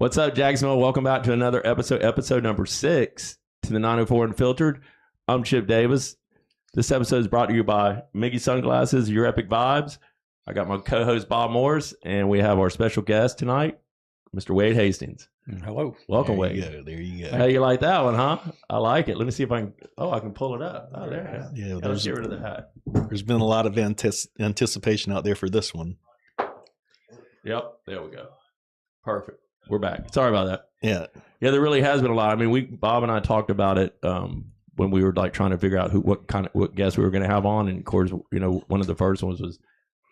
What's up, Jacksonville? Welcome back to another episode number 6 to the 904 Unfiltered. I'm Chip Davis. This episode is brought to you by Miggy Sunglasses, Your Epic Vibes. I got my co-host Bob Morris, and we have our special guest tonight, Mr. Wade Hastings. Hello. Welcome, Wade. There you go. Hey, you like that one, huh? I like it. Let me see if I can. Oh, I can pull it up. Oh, there. Yeah, Let's get rid of the hat. There's been a lot of anticipation out there for this one. Yep, there we go. Perfect. We're back. Sorry about that. Yeah, there really has been a lot. I mean, Bob and I talked about it when we were like trying to figure out what guests we were going to have on, and of course, one of the first ones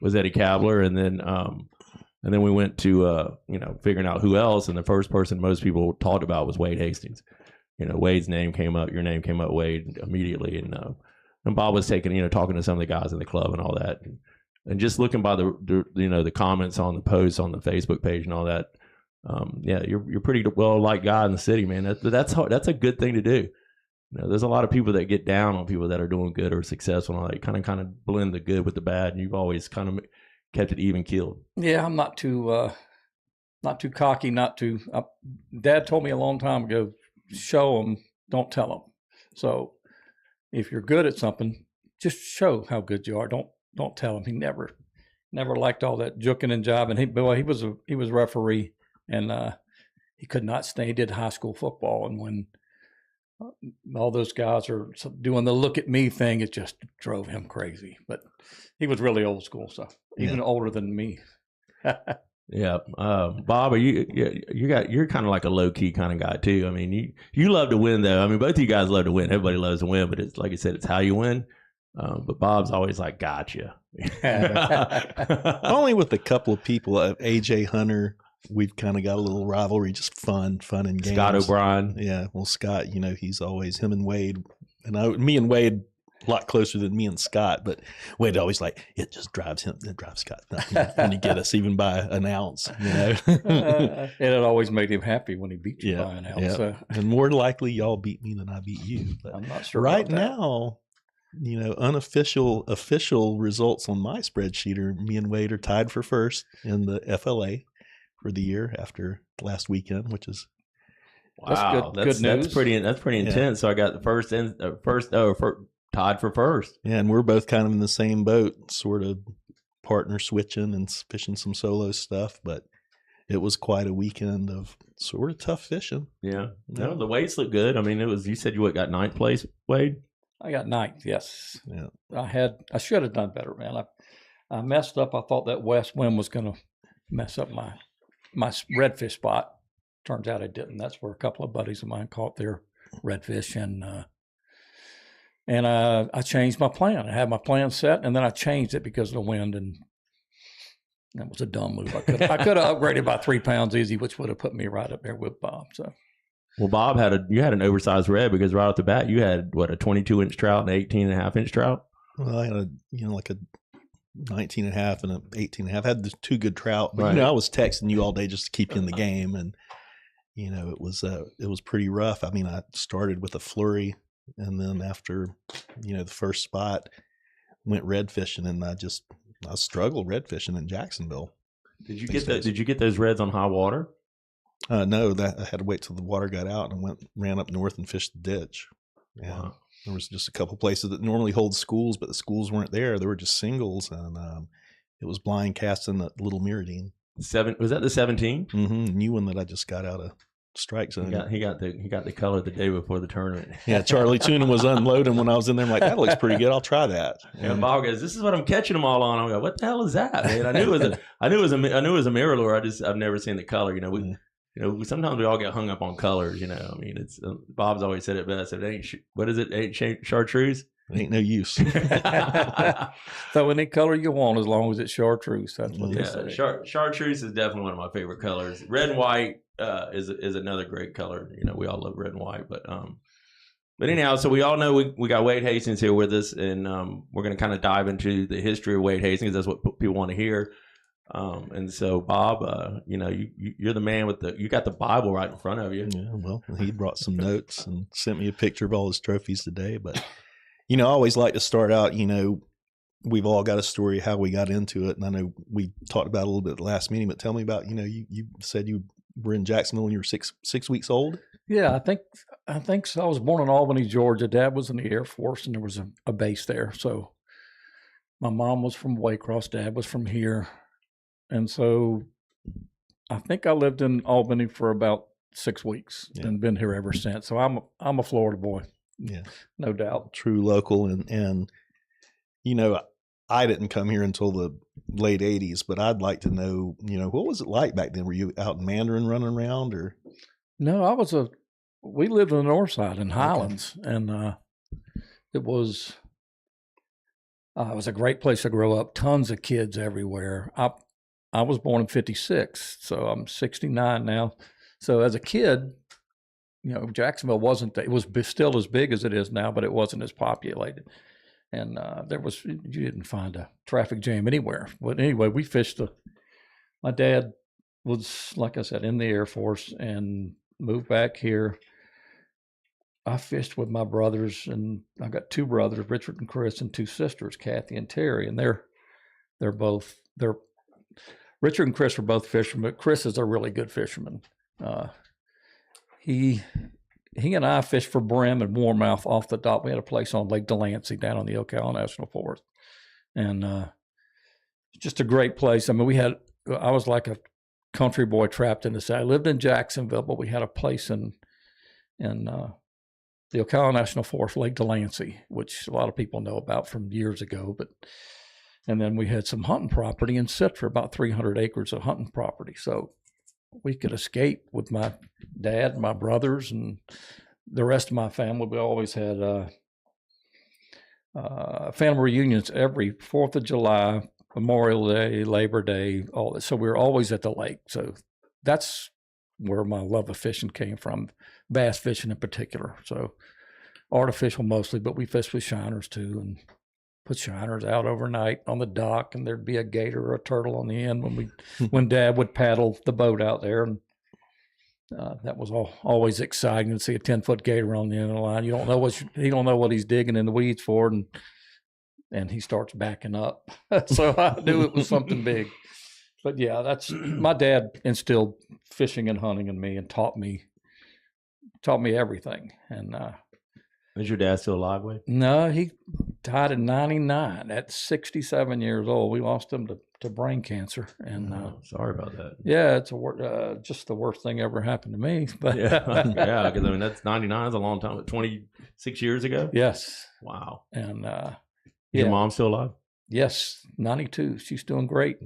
was Eddie Kabler, and then we went to figuring out who else, and the first person most people talked about was Wade Hastings. Wade's name came up, your name came up, Wade, immediately, and Bob was talking to some of the guys in the club and all that, and just looking by the comments on the posts on the Facebook page and all that. You're pretty well liked guy in the city, man. That's a good thing to do. There's a lot of people that get down on people that are doing good or successful, and all that. Kind of blend the good with the bad, and you've always kind of kept it even keeled. Yeah, I'm not too cocky, Dad told me a long time ago, show them, don't tell them. So if you're good at something, just show how good you are. Don't tell them. He never liked all that juking and jiving. He was referee, and he could not stay. He did high school football, and when all those guys are doing the look at me thing, it just drove him crazy. But he was really old school, so even older than me. Yeah, Bob, you're kind of like a low key kind of guy too. I mean, you love to win though. I mean, both of you guys love to win. Everybody loves to win, but it's like I said, it's how you win. But Bob's always like, gotcha. Only with a couple of people, AJ Hunter. We've kind of got a little rivalry, just fun and games. Scott O'Brien. Yeah, well, Scott, he's always him and Wade, and me and Wade a lot closer than me and Scott. But Wade always like it just drives him, it drives Scott nuts when you get us even by an ounce. And it always made him happy when he beat you by an ounce. Yeah. So. And more likely, y'all beat me than I beat you. But I'm not sure. Right now, official results on my spreadsheet are me and Wade are tied for first in the FLA for the year after last weekend, which is wow. That's good news. That's pretty intense. So I got the first tied for first. Yeah, and we're both kind of in the same boat, sort of partner switching and fishing some solo stuff, but it was quite a weekend of sort of tough fishing. Yeah. No, the weights look good. I mean, you said you got 9th place, Wade? I got 9th, yes. Yeah. I should have done better, man. I messed up. I thought that west wind was going to mess up my redfish spot. Turns out it didn't. That's where a couple of buddies of mine caught their redfish, and I changed my plan. I had my plan set, and then I changed it because of the wind, and that was a dumb move. I could have upgraded by 3 pounds easy, which would have put me right up there with Bob. So, well, Bob you had an oversized red because right off the bat you had what, a 22-inch trout and an 18.5-inch trout. Well, I had like a 19 and a half and an 18 and a half. I had the 2 good trout, but right. I was texting you all day just to keep you in the game, and it was pretty rough. I mean, I started with a flurry, and then after the first spot, went red fishing, and I struggled red fishing in Jacksonville. Did you get those reds on high water? No, that I had to wait till the water got out and ran up north and fished the ditch. Yeah. Wow. There was just a couple places that normally hold schools, but the schools weren't there. They were just singles, and it was blind casting at Little Mirrodine. Was that the 17? Mm-hmm. New one that I just got out of strike zone. He got the color the day before the tournament. Yeah, Charlie Tuna was unloading when I was in there. I'm like, that looks pretty good. I'll try that. And Bob goes, "This is what I'm catching them all on." I'm like, "What the hell is that, man?" I knew it was a mirror lure. I've never seen the color. Sometimes we all get hung up on colors. I mean, it's Bob's always said it best. It ain't what is it? Ain't chartreuse. It ain't no use. So any color you want, as long as it's chartreuse. That's what they say. Chartreuse is definitely one of my favorite colors. Red and white is another great color. We all love red and white, but anyhow, so we all know we got Wade Hastings here with us, and we're going to kind of dive into the history of Wade Hastings. That's what people want to hear. And so Bob, you're the man you got the Bible right in front of you. Yeah, well, he brought some notes and sent me a picture of all his trophies today, but I always like to start out, we've all got a story of how we got into it. And I know we talked about it a little bit at the last meeting, but tell me about, you said you were in Jacksonville when you were six weeks old? Yeah, I think so. I was born in Albany, Georgia. Dad was in the Air Force, and there was a base there. So my mom was from Waycross. Dad was from here, and so I think I lived in Albany for about 6 weeks and been here ever since. So I'm a Florida boy. Yeah, no doubt. True local, and you know, I didn't come here until the late 80s, but I'd like to know, you know, what was it like back then? Were you out in Mandarin running around, or? No, we lived on the north side in Highlands, and it was a great place to grow up. Tons of kids everywhere. I was born in 56, so I'm 69 now. So as a kid, you know, Jacksonville it was still as big as it is now, but it wasn't as populated. And you didn't find a traffic jam anywhere. But anyway, we fished. My dad was, like I said, in the Air Force and moved back here. I fished with my brothers, and I got 2 brothers, Richard and Chris, and 2 sisters, Kathy and Terry. And Richard and Chris were both fishermen, but Chris is a really good fisherman. He and I fished for brim and warmouth off the dock. We had a place on Lake Delancey down on the Ocala National Forest, and just a great place. I mean, I was like a country boy trapped in the city. I lived in Jacksonville, but we had a place in the Ocala National Forest, Lake Delancey, which a lot of people know about from years ago. And then we had some hunting property in Citra, about 300 acres of hunting property. So we could escape with my dad, my brothers, and the rest of my family. We always had family reunions every 4th of July, Memorial Day, Labor Day, all that. So we were always at the lake. So that's where my love of fishing came from, bass fishing in particular. So artificial mostly, but we fished with shiners too, and put shiners out overnight on the dock, and there'd be a gator or a turtle on the end when Dad would paddle the boat out there, and that was always exciting to see a 10-foot gator on the end of the line. He don't know what he's digging in the weeds for, and he starts backing up. So I knew it was something big. But yeah, that's my dad instilled fishing and hunting in me and taught me everything. And is your dad still alive, Wade? No, he died in 99 at 67 years old. We lost him to brain cancer. And sorry about that. Yeah, it's just the worst thing ever happened to me. But yeah, because I mean that's 99 is a long time. 26 years ago. Yes. Wow. And your mom still alive? Yes, 92. She's doing great.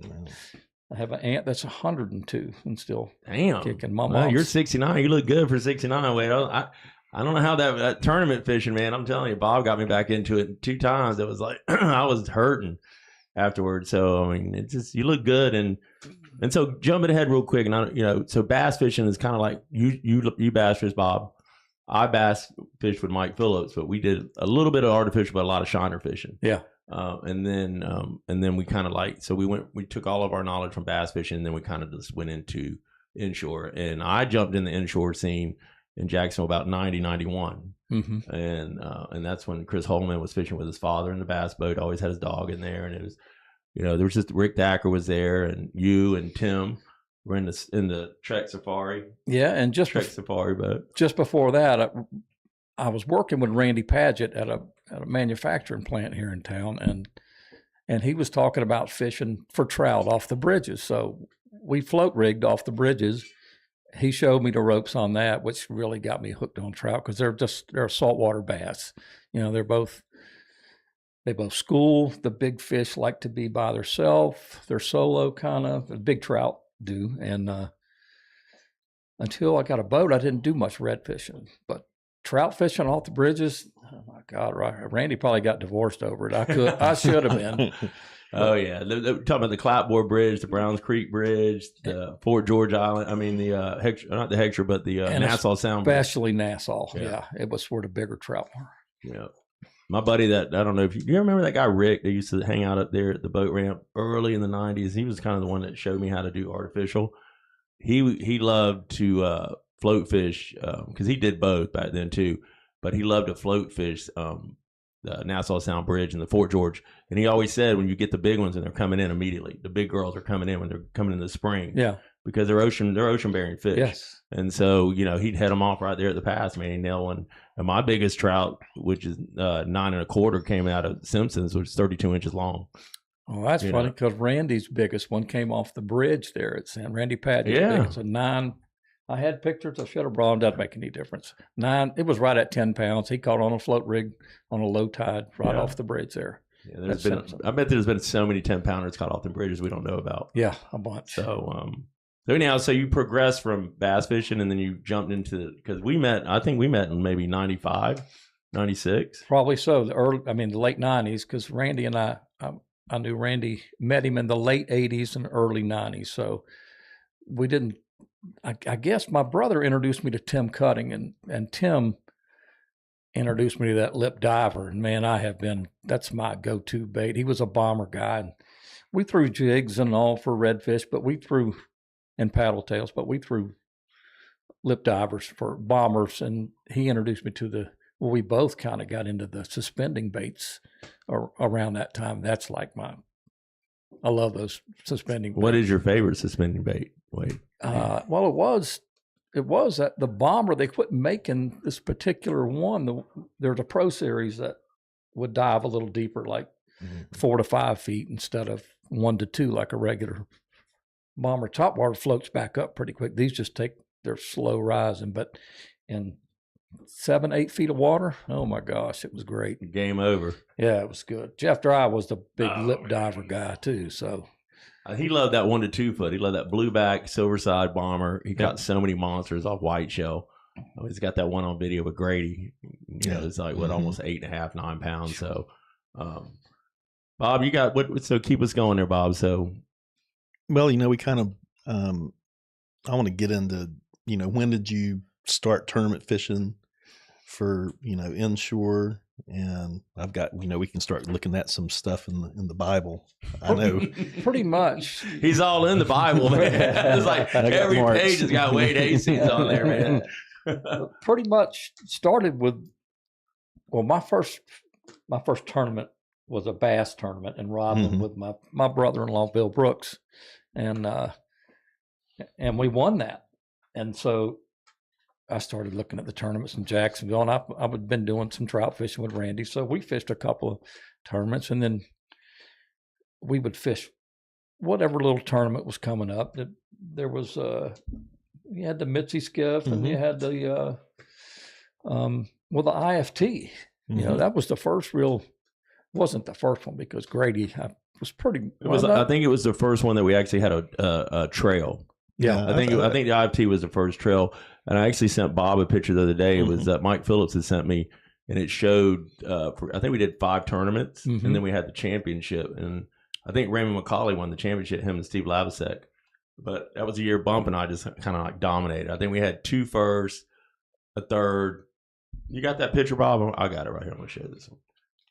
I have an aunt that's 102 and still kicking. Well, you're 69. You look good for 69. Wade, I don't know how that tournament fishing, man. I'm telling you, Bob got me back into it 2 times. It was like I was hurting afterwards. So I mean, it's just you look good, and so jumping ahead real quick, and so bass fishing is kind of like you bass fish, Bob. I bass fished with Mike Phillips, but we did a little bit of artificial, but a lot of shiner fishing. Yeah. And then we kind of we took all of our knowledge from bass fishing, and then we kind of just went into inshore, and I jumped in the inshore scene in Jacksonville about 90, 91. Mm-hmm. And that's when Chris Holman was fishing with his father in the bass boat, always had his dog in there. And it was, there was just Rick Dacker was there, and you and Tim were in the Trek Safari. Yeah. And Safari boat. Just before that, I was working with Randy Padgett at a manufacturing plant here in town. And he was talking about fishing for trout off the bridges. So we float rigged off the bridges. He showed me the ropes on that, which really got me hooked on trout because they're saltwater bass. They both school. The big fish like to be by themselves. They're solo kind of. The big trout do. And until I got a boat, I didn't do much red fishing. But trout fishing off the bridges, oh my God, Randy probably got divorced over it. I should have been. Oh yeah, they're talking about the Clapboard Bridge, the Browns Creek Bridge, the Fort George Island. I mean the not the Heckscher, but the Nassau Sound Bridge. Especially Nassau. Yeah, it was where the bigger trout were. Yeah, my buddy I don't know if you remember that guy Rick that used to hang out up there at the boat ramp early in the 90s. He was kind of the one that showed me how to do artificial. He loved to float fish because he did both back then too, but he loved to float fish. The Nassau Sound Bridge and the Fort George. And he always said, when you get the big ones and they're coming in immediately, the big girls are coming in when they're coming in the spring. Yeah. because they're ocean bearing fish. Yes. And so, he'd head them off right there at the pass, man. He nailed one. And my biggest trout, which is 9 1/4, came out of Simpsons, which is 32 inches long. Oh, that's funny because Randy's biggest one came off the bridge there at San Randy Padgett's. Yeah. Biggest, a 9. I had pictures. I should have brought them. Doesn't make any difference. 9. It was right at 10 pounds. He caught on a float rig on a low tide right off the bridge there. Yeah, I bet there's been so many 10-pounders caught off the bridges we don't know about. Yeah, a bunch. So anyhow, so you progressed from bass fishing and then you jumped into, because I think we met in maybe 95, 96. Probably so. The late 90s, because Randy and I knew Randy, met him in the late 80s and early 90s. So we didn't, I guess my brother introduced me to Tim Cutting, and Tim introduced me to that lip diver. And man, that's my go-to bait. He was a bomber guy. And we threw jigs and all for redfish, and paddle tails, but we threw lip divers for bombers. And he introduced me to we both kind of got into the suspending baits around that time. That's like I love those suspending baits. What is your favorite suspending bait, Wade? Well, it was that the bomber, they quit making this particular one. There's a Pro Series that would dive a little deeper, like 4 to 5 feet instead of 1 to 2, like a regular bomber. Topwater floats back up pretty quick. These just they're slow rising, but in 7, 8 feet of water, oh my gosh, it was great. Game over. Yeah, it was good. Jeff Dry was the big lip diver guy too, so. He loved that 1 to 2 foot. He loved that blueback silverside bomber. He got so many monsters off white shell. He's got that one on video with Grady. It's like almost 8.5, 9 pounds. So, Bob, you got what? So keep us going there, Bob. So, well, we kind of, I want to get into, when did you start tournament fishing for, inshore? And I've got, we can start looking at some stuff in the Bible. I know. Pretty much. He's all in the Bible, man. It's like every page has got Wade Hastings on there, man. Pretty much started with, my first tournament was a bass tournament in Rodman with my brother-in-law, Bill Brooks. And we won that. And so I started looking at the tournaments in Jacksonville, and I've been doing some trout fishing with Randy. So we fished a couple of tournaments, and then we would fish whatever little tournament was coming up. There was you had the Mitzi skiff, and you had the the IFT. That was the first real. Wasn't the first one because Grady was pretty. I think it was the first one that we actually had a trail. Yeah, I think the IFT was the first trail. And I actually sent Bob a picture the other day. It was Mike Phillips had sent me, and it showed, I think we did 5 tournaments, and then we had the championship. And I think Raymond McCauley won the championship, him and Steve Lavasek. But that was a year bump, and I just kind of like dominated. I think we had 2 first, a third. You got that picture, Bob? I got it right here. I'm going to show this one.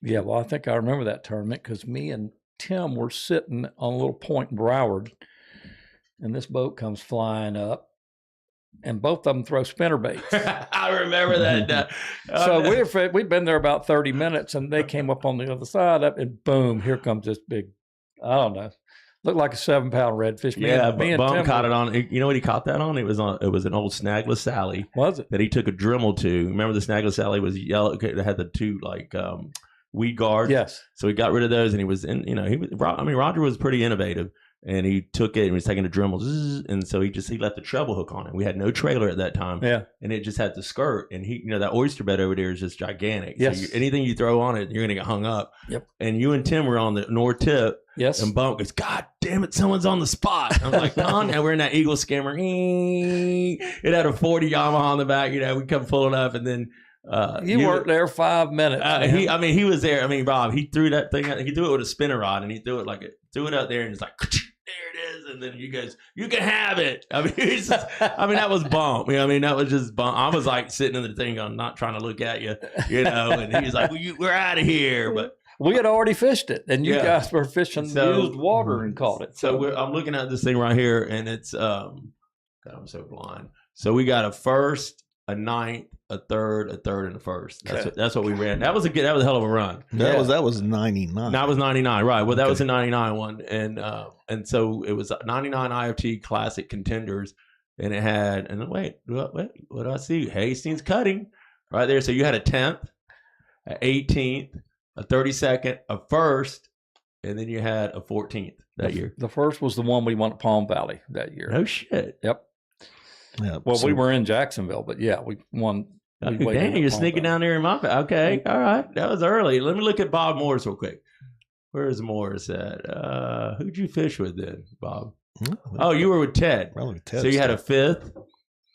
Yeah, well, I think I remember that tournament because me and Tim were sitting on a little point in Broward, and this boat comes flying up. And both of them throw spinner baits. I remember that. So we'd been there about 30 minutes, and they came up on the other side, and boom, here comes this big, I don't know, looked like a 7-pound redfish. Me and Bum caught it on. You know what he caught that on? It was an old Snagless Sally. Was it? That he took a Dremel to. Remember the Snagless Sally was yellow. It had the 2 weed guards. Yes. So he got rid of those, and he was in. Roger was pretty innovative. And he took it and was taking a Dremel, and so he left the treble hook on it. We had no trailer at that time, and it just had the skirt. And that oyster bed over there is just gigantic. Yes. So anything you throw on it, you're gonna get hung up. Yep. And you and Tim were on the north tip. Yes. And Bump goes, God damn it, someone's on the spot. I'm like, Don, and we're in that Eagle skimmer. It had a 40 Yamaha on the back. We come pulling up, and then. You weren't there 5 minutes. He was there. Bob, he threw that thing. He threw it with a spinner rod, and he threw it out there, and it's like. There it is, and then you guys, you can have it. That was Bump. That was just Bump. I was like sitting in the thing, I'm not trying to look at you, and he was like, "We're out of here." But we had already fished it, and you guys were fishing used water and caught it. So I'm looking at this thing right here, and it's God, I'm so blind. So we got a first, a ninth, a third, and a first. Okay. That's what we ran. That was a hell of a run. That was 99. That was 99, right? Well, that Okay. was a 99 one, and so it was 99 IFT Classic contenders, and it had wait, what do I see? Hastings cutting right there. So you had a 10th, an 18th, a 32nd, a first, and then you had a 14th that year. The first was the one we won at Palm Valley that year. No shit. Yep. Yeah, Well, so we were in Jacksonville, but yeah, we won. Dang, you're sneaking down there in my. Okay, all right, that was early. Let me look at Bob Morris real quick. Where's Morris at? Who'd you fish with then, Bob? Oh, you were with Ted. Ted So you had a 5th,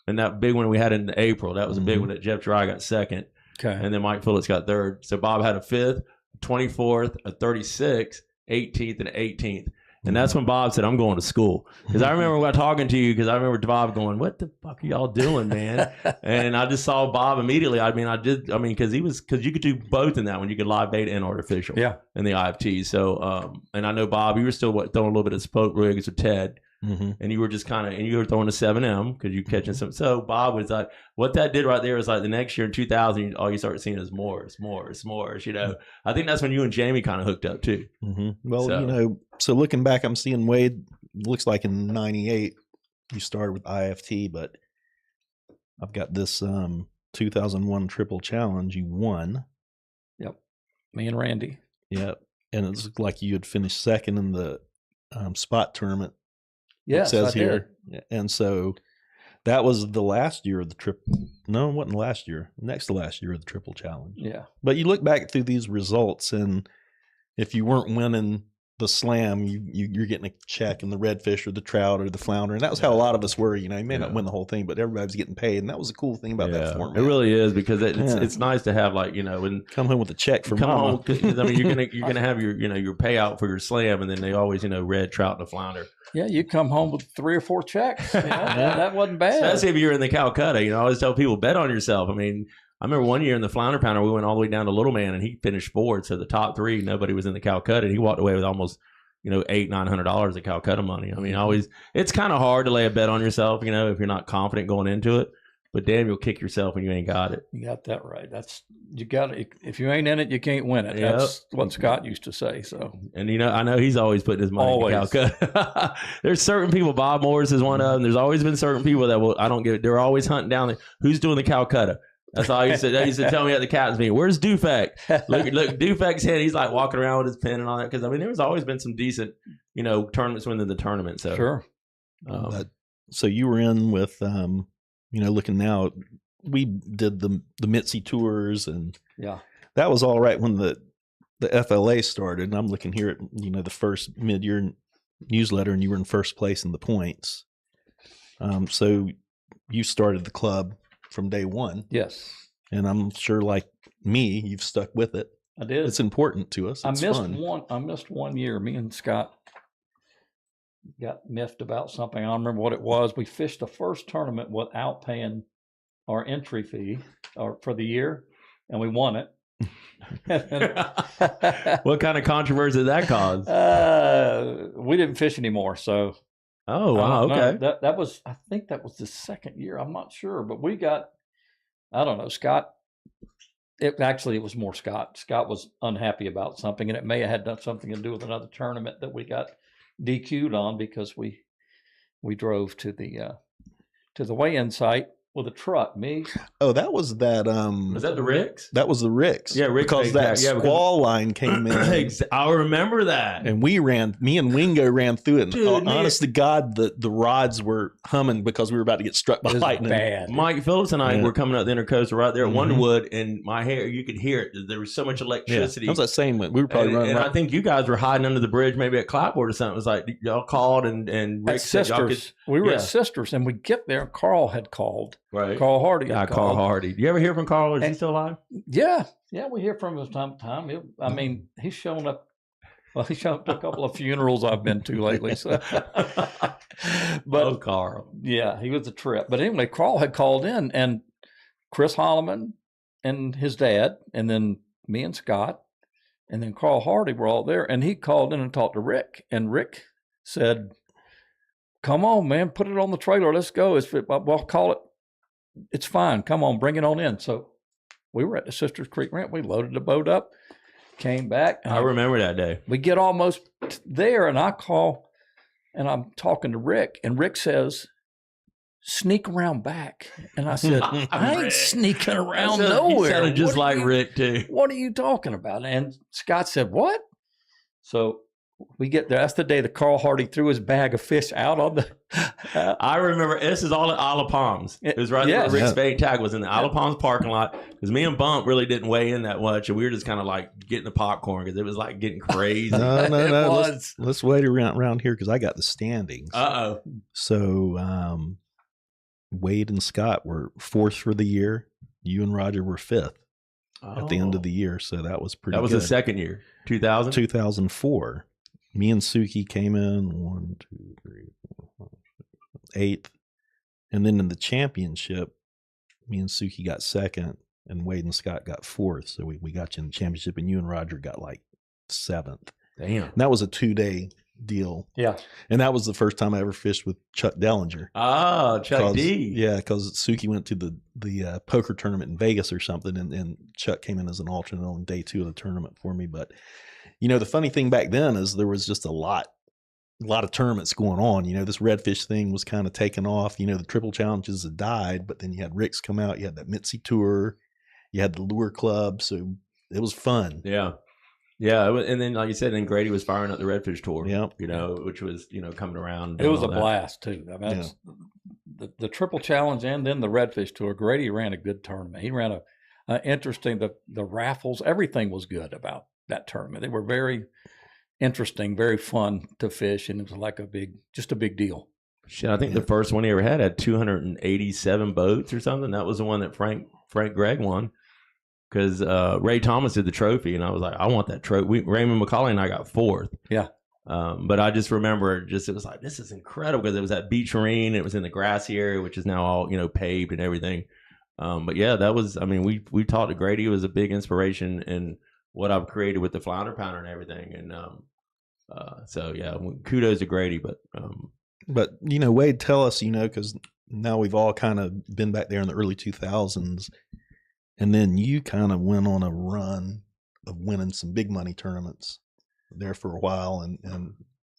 and that big one we had in April. That was a big one that Jeff Dry got 2nd, Okay. and then Mike Phillips got 3rd. So Bob had a 5th, a 24th, a 36th, 18th, and an 18th. And that's when Bob said, I'm going to school. Because I remember talking to you, because I remember Bob going, what the fuck are y'all doing, man? And I just saw Bob immediately. Because you could do both in that one. You could live bait and artificial in the IFT. So, and I know, Bob, you were still throwing a little bit of spoke rigs with Ted. And you were just and you were throwing a 7M because you're catching some. So Bob was like, what that did right there was like the next year in 2000, all you started seeing is Morris. You know, I think that's when you and Jamie kind of hooked up too. Well, so looking back, I'm seeing Wade. Looks like in '98 you started with IFT, but I've got this 2001 Triple Challenge you won. Yep, me and Randy. Yep, and it looked like you had finished 2nd in the spot tournament. Yes, it says I here. did. And so that was the last year of the trip. No, it wasn't last year. Next to last year of the Triple Challenge. Yeah. But you look back through these results, and if you weren't winning the slam, you're getting a check in the redfish or the trout or the flounder. And that was how a lot of us were. You know, you may not win the whole thing, but everybody's getting paid. And that was the cool thing about that format. It really is, because it's nice to have, like, you know, and come home with a check from mama. I mean, you're gonna have your payout for your slam, and then they always, red, trout, and a flounder. Yeah, you come home with 3 or 4 checks. That wasn't bad. Especially if you're in the Calcutta. I always tell people, bet on yourself. I mean, I remember one year in the flounder pounder, we went all the way down to Little Man, and he finished 4th. So the top 3, nobody was in the Calcutta, and he walked away with almost $800-900 of Calcutta money. I mean, it's kind of hard to lay a bet on yourself, if you're not confident going into it. But damn, you'll kick yourself when you ain't got it. You got that right. If you ain't in it, you can't win it. That's what Scott used to say. So, and I know he's always putting his money in Calcutta. There's certain people. Bob Morris is one of them. There's always been certain people that they're always hunting down there. Who's doing the Calcutta? That's all they used to tell me at the captain's meeting. Where's Dufek? Look, Dufek's head. He's like walking around with his pen and all that. Because there's always been some decent, tournaments within the tournament. So sure. So you were in with, looking now, we did the Mitzi tours, and that was all right when the FLA started. And I'm looking here at the first mid-year newsletter, and you were in first place in the points. So you started the club from day one. Yes. And I'm sure, like me, you've stuck with it. I did. It's important to us. It's fun. I missed one year. Me and Scott got miffed about something. I don't remember what it was. We fished the first tournament without paying our entry fee for the year, and we won it. What kind of controversy did that cause? We didn't fish anymore, so. Oh, wow. Okay. That was, I think that was the second year. I'm not sure, but we got, I don't know, Scott. It was more Scott. Scott was unhappy about something, and it may have had done something to do with another tournament that we got DQ'd on because we drove to the weigh-in site with a truck. Oh, that was that. Was that the Ricks? That was the Ricks. Yeah, Ricks. Because that squall line came in. I remember that. And me and Wingo ran through it. And honest to God, the rods were humming because we were about to get struck by lightning. Bad. Mike Phillips and I were coming up the intercoastal right there at Wonderwood, and my hair, you could hear it. There was so much electricity. That was that same one. We were probably running. And I think you guys were hiding under the bridge, maybe at Clapboard or something. It was like y'all called and Rick said y'all could. We were at Sisters, and we get there, and Carl had called. Right. Carl Hardy. Yeah, Carl Hardy. Do you ever hear from Carl? Is he still alive? Yeah, we hear from him time to time. He's shown up. Well, he's shown up to a couple of funerals I've been to lately. So. But Carl. Yeah, he was a trip. But anyway, Carl had called in, and Chris Holloman and his dad, and then me and Scott, and then Carl Hardy were all there. And he called in and talked to Rick, and Rick said, "Come on, man, put it on the trailer. Let's go. We'll call it it's fine. Come on, bring it on in. So we were at the Sisters Creek Ramp. We loaded the boat up, came back. I remember that day. We get almost there, and I call, and I'm talking to Rick, and Rick says, sneak around back. And I said, I ain't sneaking around nowhere. He sounded just like Rick, too. What are you talking about? And Scott said, what? So we get there. That's the day that Carl Hardy threw his bag of fish out on the. I remember this is all at Isle of Palms. It was right where Rick's bait tag was in the Isle of Palms parking lot. Because me and Bump really didn't weigh in that much, and we were just kind of like getting the popcorn because it was like getting crazy. No. Let's wait around here because I got the standings. So Wade and Scott were 4th for the year. You and Roger were 5th at the end of the year. So that was pretty. That was the second year, 2000, 2004. Me and Suki came in 1, 2, 3, 4, 5, 6, 8th, and then in the championship, me and Suki got 2nd, and Wade and Scott got 4th. So we got you in the championship, and you and Roger got like 7th. Damn, and that was a 2-day deal. Yeah, and that was the first time I ever fished with Chuck Dellinger. Oh, Chuck D. Yeah, because Suki went to the poker tournament in Vegas or something, and Chuck came in as an alternate on day 2 of the tournament for me, but. You know, the funny thing back then is there was just a lot of tournaments going on. You know, this redfish thing was kind of taking off. You know, the triple challenges had died, but then you had Rick's come out. You had that Mitzi tour. You had the lure club. So it was fun. Yeah. Yeah. And then, like you said, then Grady was firing up the redfish tour, yeah, you know, which was, you know, coming around. It was a blast, too. I mean, the triple challenge and then the redfish tour. Grady ran a good tournament. He ran a interesting, the raffles, everything was good about that tournament. They were very interesting, very fun to fish, and it was like a big deal. Shit, I think the first one he ever had 287 boats or something. That was the one that Frank Gregg won because Ray Thomas did the trophy, and I was like, I want that trophy. Raymond McCauley and I got 4th. Yeah. But I just remember it was like, this is incredible because it was at Beach Marine. It was in the grassy area, which is now all, you know, paved and everything. But yeah, that was, I mean, we talked to Grady. It was a big inspiration in what I've created with the flounder pounder and everything. And so, yeah, kudos to Grady. But, you know, Wade, tell us, you know, because now we've all kind of been back there in the early 2000s. And then you kind of went on a run of winning some big money tournaments there for a while. And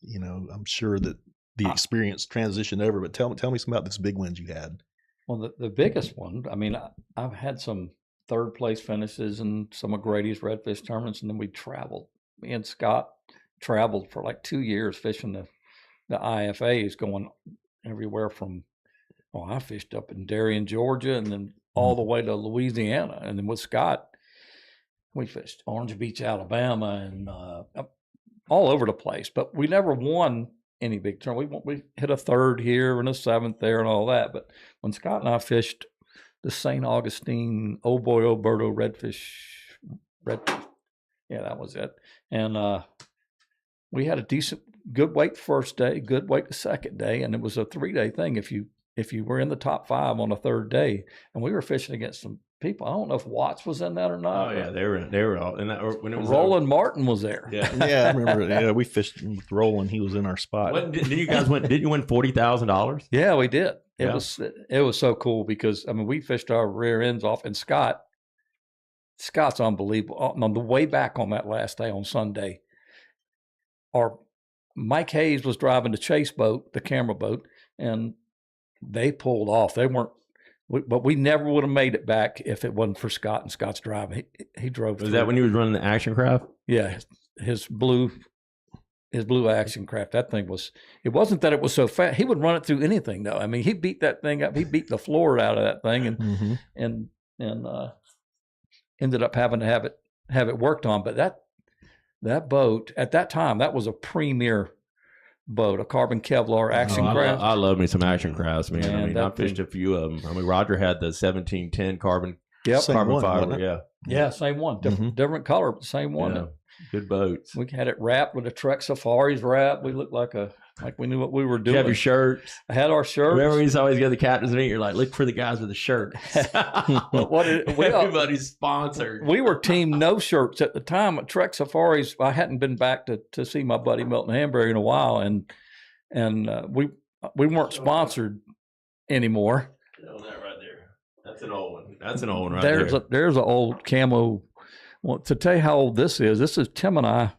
you know, I'm sure that the experience transitioned over. But tell me some about this big wins you had. Well, the biggest one, I mean, I've had some 3rd place finishes in some of Grady's redfish tournaments, and then we traveled. Me and Scott traveled for like 2 years fishing the IFAs, going everywhere from, I fished up in Darien, Georgia, and then all the way to Louisiana. And then with Scott, we fished Orange Beach, Alabama, and all over the place. But we never won any big tournament. We hit a 3rd here and a 7th there and all that. But when Scott and I fished the St. Augustine, oh boy, Oberto redfish. Yeah, that was it. And we had a good weight the first day, good weight the second day, and it was a 3-day thing. If you were in the top 5 on the 3rd day, and we were fishing against some people. I don't know if Watts was in that or not. Oh yeah, they were all in that. When it was Roland Martin was there. Yeah, yeah, I remember. Yeah, we fished with Roland. He was in our spot. Did you guys win? Did you win $40,000? Yeah, we did. It was so cool because I mean we fished our rear ends off, and Scott's unbelievable. On the way back on that last day on Sunday, Mike Hayes was driving the chase boat, the camera boat, and they pulled off. They weren't, but we never would have made it back if it wasn't for Scott and Scott's driving. He drove. Was that when he was running the action craft? Yeah, his blue action craft. That thing was. It wasn't that it was so fast. He would run it through anything, though. I mean, he beat that thing up. He beat the floor out of that thing, and ended up having to have it worked on. But that boat at that time, that was a premier boat, a carbon Kevlar action craft. I love me some action crafts, man. I mean, I fished a few of them. I mean, Roger had the 1710 carbon fiber. Yeah, same one. Different color, but the same one. Yeah. Good boats. We had it wrapped with a Trek Safaris wrap. We looked like we knew what we were doing. You have your shirts. I had our shirts. Remember, we used to always go to the captain's meet. You're like, look for the guys with the shirt. Everybody's sponsored. We were team no shirts at the time at Trek Safaris. I hadn't been back to see my buddy Milton Hanbury in a while, and we weren't sponsored anymore. That right there. That's an old one. That's an old one right there. There's an old camo. Well, to tell you how old this is Tim and I.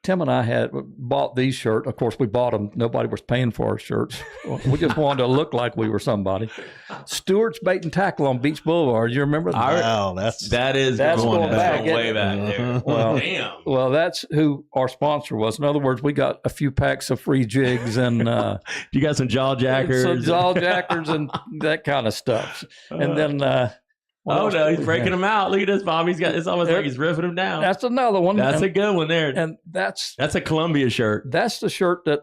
Tim and I had bought these shirts. Of course, we bought them. Nobody was paying for our shirts. We just wanted to look like we were somebody. Stewart's Bait and Tackle on Beach Boulevard. You remember that? Wow, that's going back. Way back there. Well, damn. Well, that's who our sponsor was. In other words, we got a few packs of free jigs and you got some jaw jackers, and that kind of stuff. And then. Oh no, he's breaking them out. Look at this, Bob. It's almost like he's ripping them down. That's another one. That's a good one there. And that's a Columbia shirt. That's the shirt that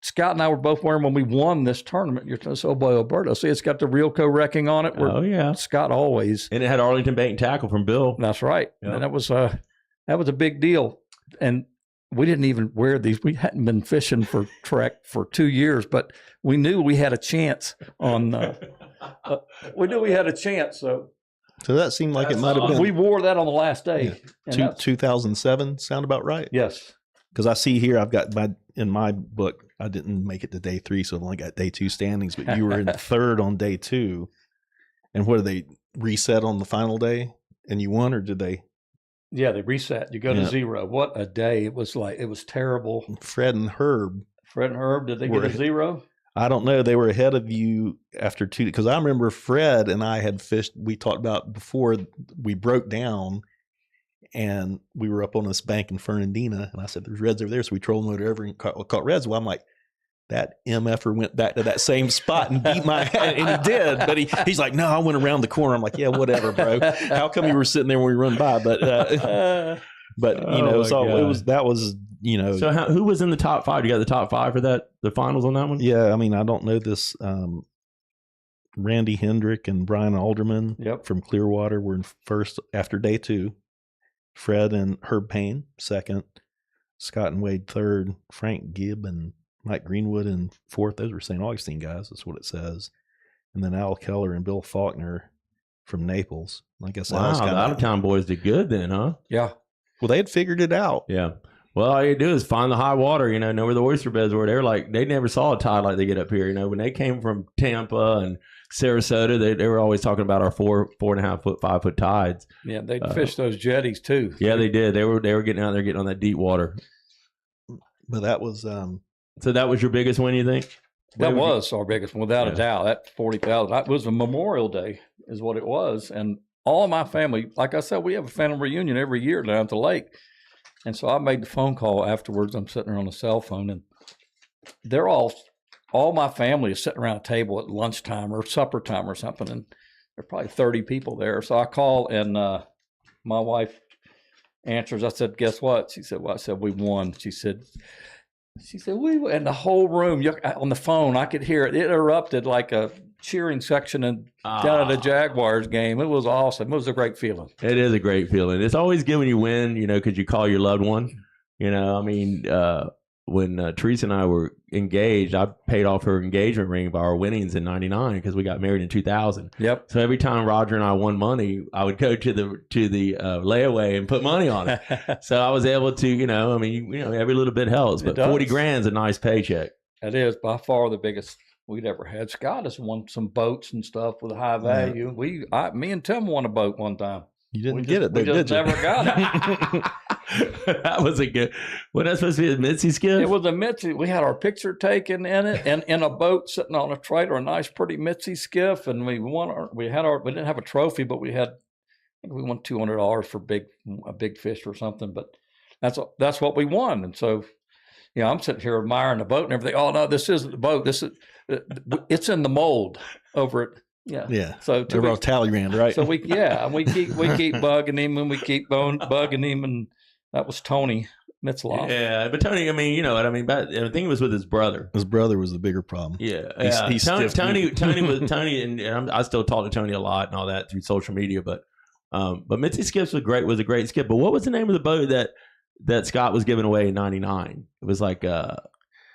Scott and I were both wearing when we won this tournament. Oh boy, Alberto. See, it's got the Realco wrecking on it. Oh yeah, Scott always. And it had Arlington Bait and Tackle from Bill. That's right. Yep. And that was a big deal. And we didn't even wear these. We hadn't been fishing for Trek for 2 years, but we knew we had a chance on. We knew we had a chance. So that seemed like it might have been. We wore that on the last day. Yeah. 2007 sound about right? Yes. Because I see here, I've got in my book, I didn't make it to day 3, so I've only got day 2 standings, but you were in third on day 2. And what, did they reset on the final day and you won, or did they? Yeah, they reset. You go to 0. What a day. It was terrible. Fred and Herb, did they get a 0? I don't know. They were ahead of you after 2, because I remember Fred and I had fished. We talked about before we broke down, and we were up on this bank in Fernandina, and I said, "There's reds over there," so we trolled them over and caught reds. Well, I'm like, that MFer went back to that same spot and beat my head, and he did. But he's like, "No, I went around the corner." I'm like, "Yeah, whatever, bro. How come you were sitting there when we run by?" But you know, that was. You know, so who was in the top 5? You got the top 5 for the finals on that one? Yeah, I mean, I don't know this. Randy Hendrick and Brian Alderman from Clearwater were in first after day 2. Fred and Herb Payne second. Scott and Wade third. Frank Gibb and Mike Greenwood in fourth. Those were St. Augustine guys. That's what it says. And then Al Keller and Bill Faulkner from Naples. Like I said, wow, the out-of-town boys did good then, huh? Yeah. Well, they had figured it out. Yeah. Well, all you do is find the high water, know where the oyster beds were. They never saw a tide like they get up here. When they came from Tampa and Sarasota, they were always talking about our 4.5 foot, 5 foot tides. Yeah, they'd fish those jetties too. Yeah, they did. They were getting out there, getting on that deep water. But that was so that was your biggest win, you think? That was our biggest one, without a doubt. That 40,000. It was a Memorial Day, is what it was, and all of my family. Like I said, we have a family reunion every year down at the lake. And so I made the phone call afterwards. I'm sitting there on the cell phone, and they're all my family is sitting around a table at lunchtime or supper time or something, and there are probably 30 people there. So I call, and my wife answers. I said, "Guess what?" She said, "Well," I said, "We won." She said, "We," and the whole room on the phone, I could hear it. It erupted like a cheering section down at the Jaguars game. It was awesome. It was a great feeling. It is a great feeling. It's always good when you win, because you call your loved one. I mean, when Teresa and I were engaged, I paid off her engagement ring by our winnings in '99 because we got married in 2000. Yep. So every time Roger and I won money, I would go to the layaway and put money on it. So I was able to, every little bit helps. But 40 grand's a nice paycheck. It is by far the biggest we'd ever had. Scott has won some boats and stuff with a high value. Yeah. Me and Tim won a boat one time. You didn't get it, though, we just never got it. That was a good. What was supposed to be a Mitzi skiff? It was a Mitzi. We had our picture taken in it, and in a boat sitting on a trailer, a nice, pretty Mitzi skiff. And we won. We didn't have a trophy, but we won $200 for a big fish or something. But that's what we won. And so, I'm sitting here admiring the boat and everything. Oh no, this isn't the boat. It's in the mold over it. Yeah. So they were all Talleyrand, right? So we keep bugging him, and we keep bugging him, and that was Tony Mitzloff. Yeah, but Tony, I mean, you know what I mean. But I think it was with his brother. His brother was the bigger problem. Yeah, Tony, and I still talk to Tony a lot and all that through social media. But Mitzi Skiffs was a great skip. But what was the name of the boat that Scott was giving away in '99? It was like what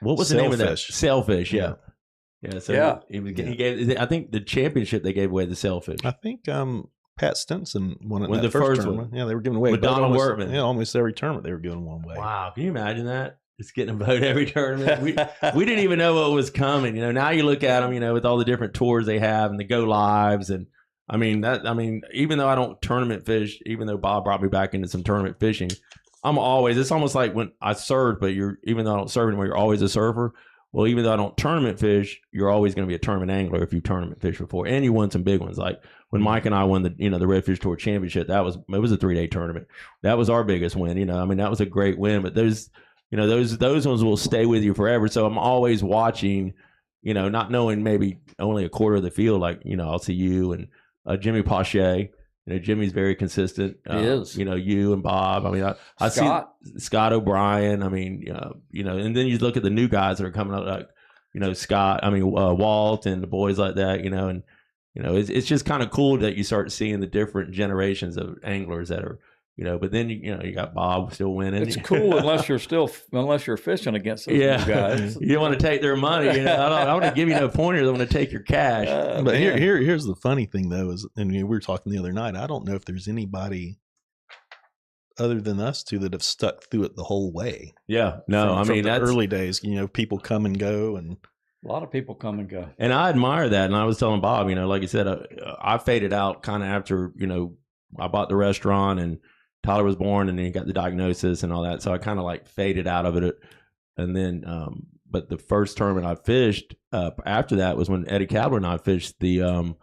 was the name of that? Sailfish. Yeah. Yeah, so he gave. I think the championship they gave away the Sailfish. I think Pat Stinson won it. When the first tournament. Yeah, they were giving away. With Donald Wortman. Yeah, almost every tournament they were giving one away. Wow, can you imagine that? Just getting a boat every tournament. We didn't even know what was coming. Now you look at them. With all the different tours they have and the go lives, and I mean, even though I don't tournament fish, even though Bob brought me back into some tournament fishing, it's almost like when I surf, but even though I don't surf anymore, you're always a surfer. Well, even though I don't tournament fish, you're always going to be a tournament angler if you tournament fish before, and you won some big ones. Like when Mike and I won the Redfish Tour Championship, it was a 3-day tournament. That was our biggest win. That was a great win. But those ones will stay with you forever. So I'm always watching, not knowing maybe only a quarter of the field. Like I'll see you and Jimmy Pache. Jimmy's very consistent. He is. You and Bob. I mean, I see Scott O'Brien. I mean, and then you look at the new guys that are coming up, like, Scott. I mean, Walt and the boys like that. And it's just kind of cool that you start seeing the different generations of anglers that are. But then you got Bob still winning. It's cool unless you're fishing against those guys. You don't want to take their money. I don't want to give you no pointers. I want to take your cash. But here's the funny thing though and we were talking the other night. I don't know if there's anybody other than us two that have stuck through it the whole way. Yeah, no, from the early days. People come and go, and a lot of people come and go. And I admire that. And I was telling Bob, like you said, I faded out kind of after I bought the restaurant and Tyler was born, and then he got the diagnosis and all that. So I kind of like faded out of it. And then, but the first tournament I fished after that was when Eddie Kabler and I fished the,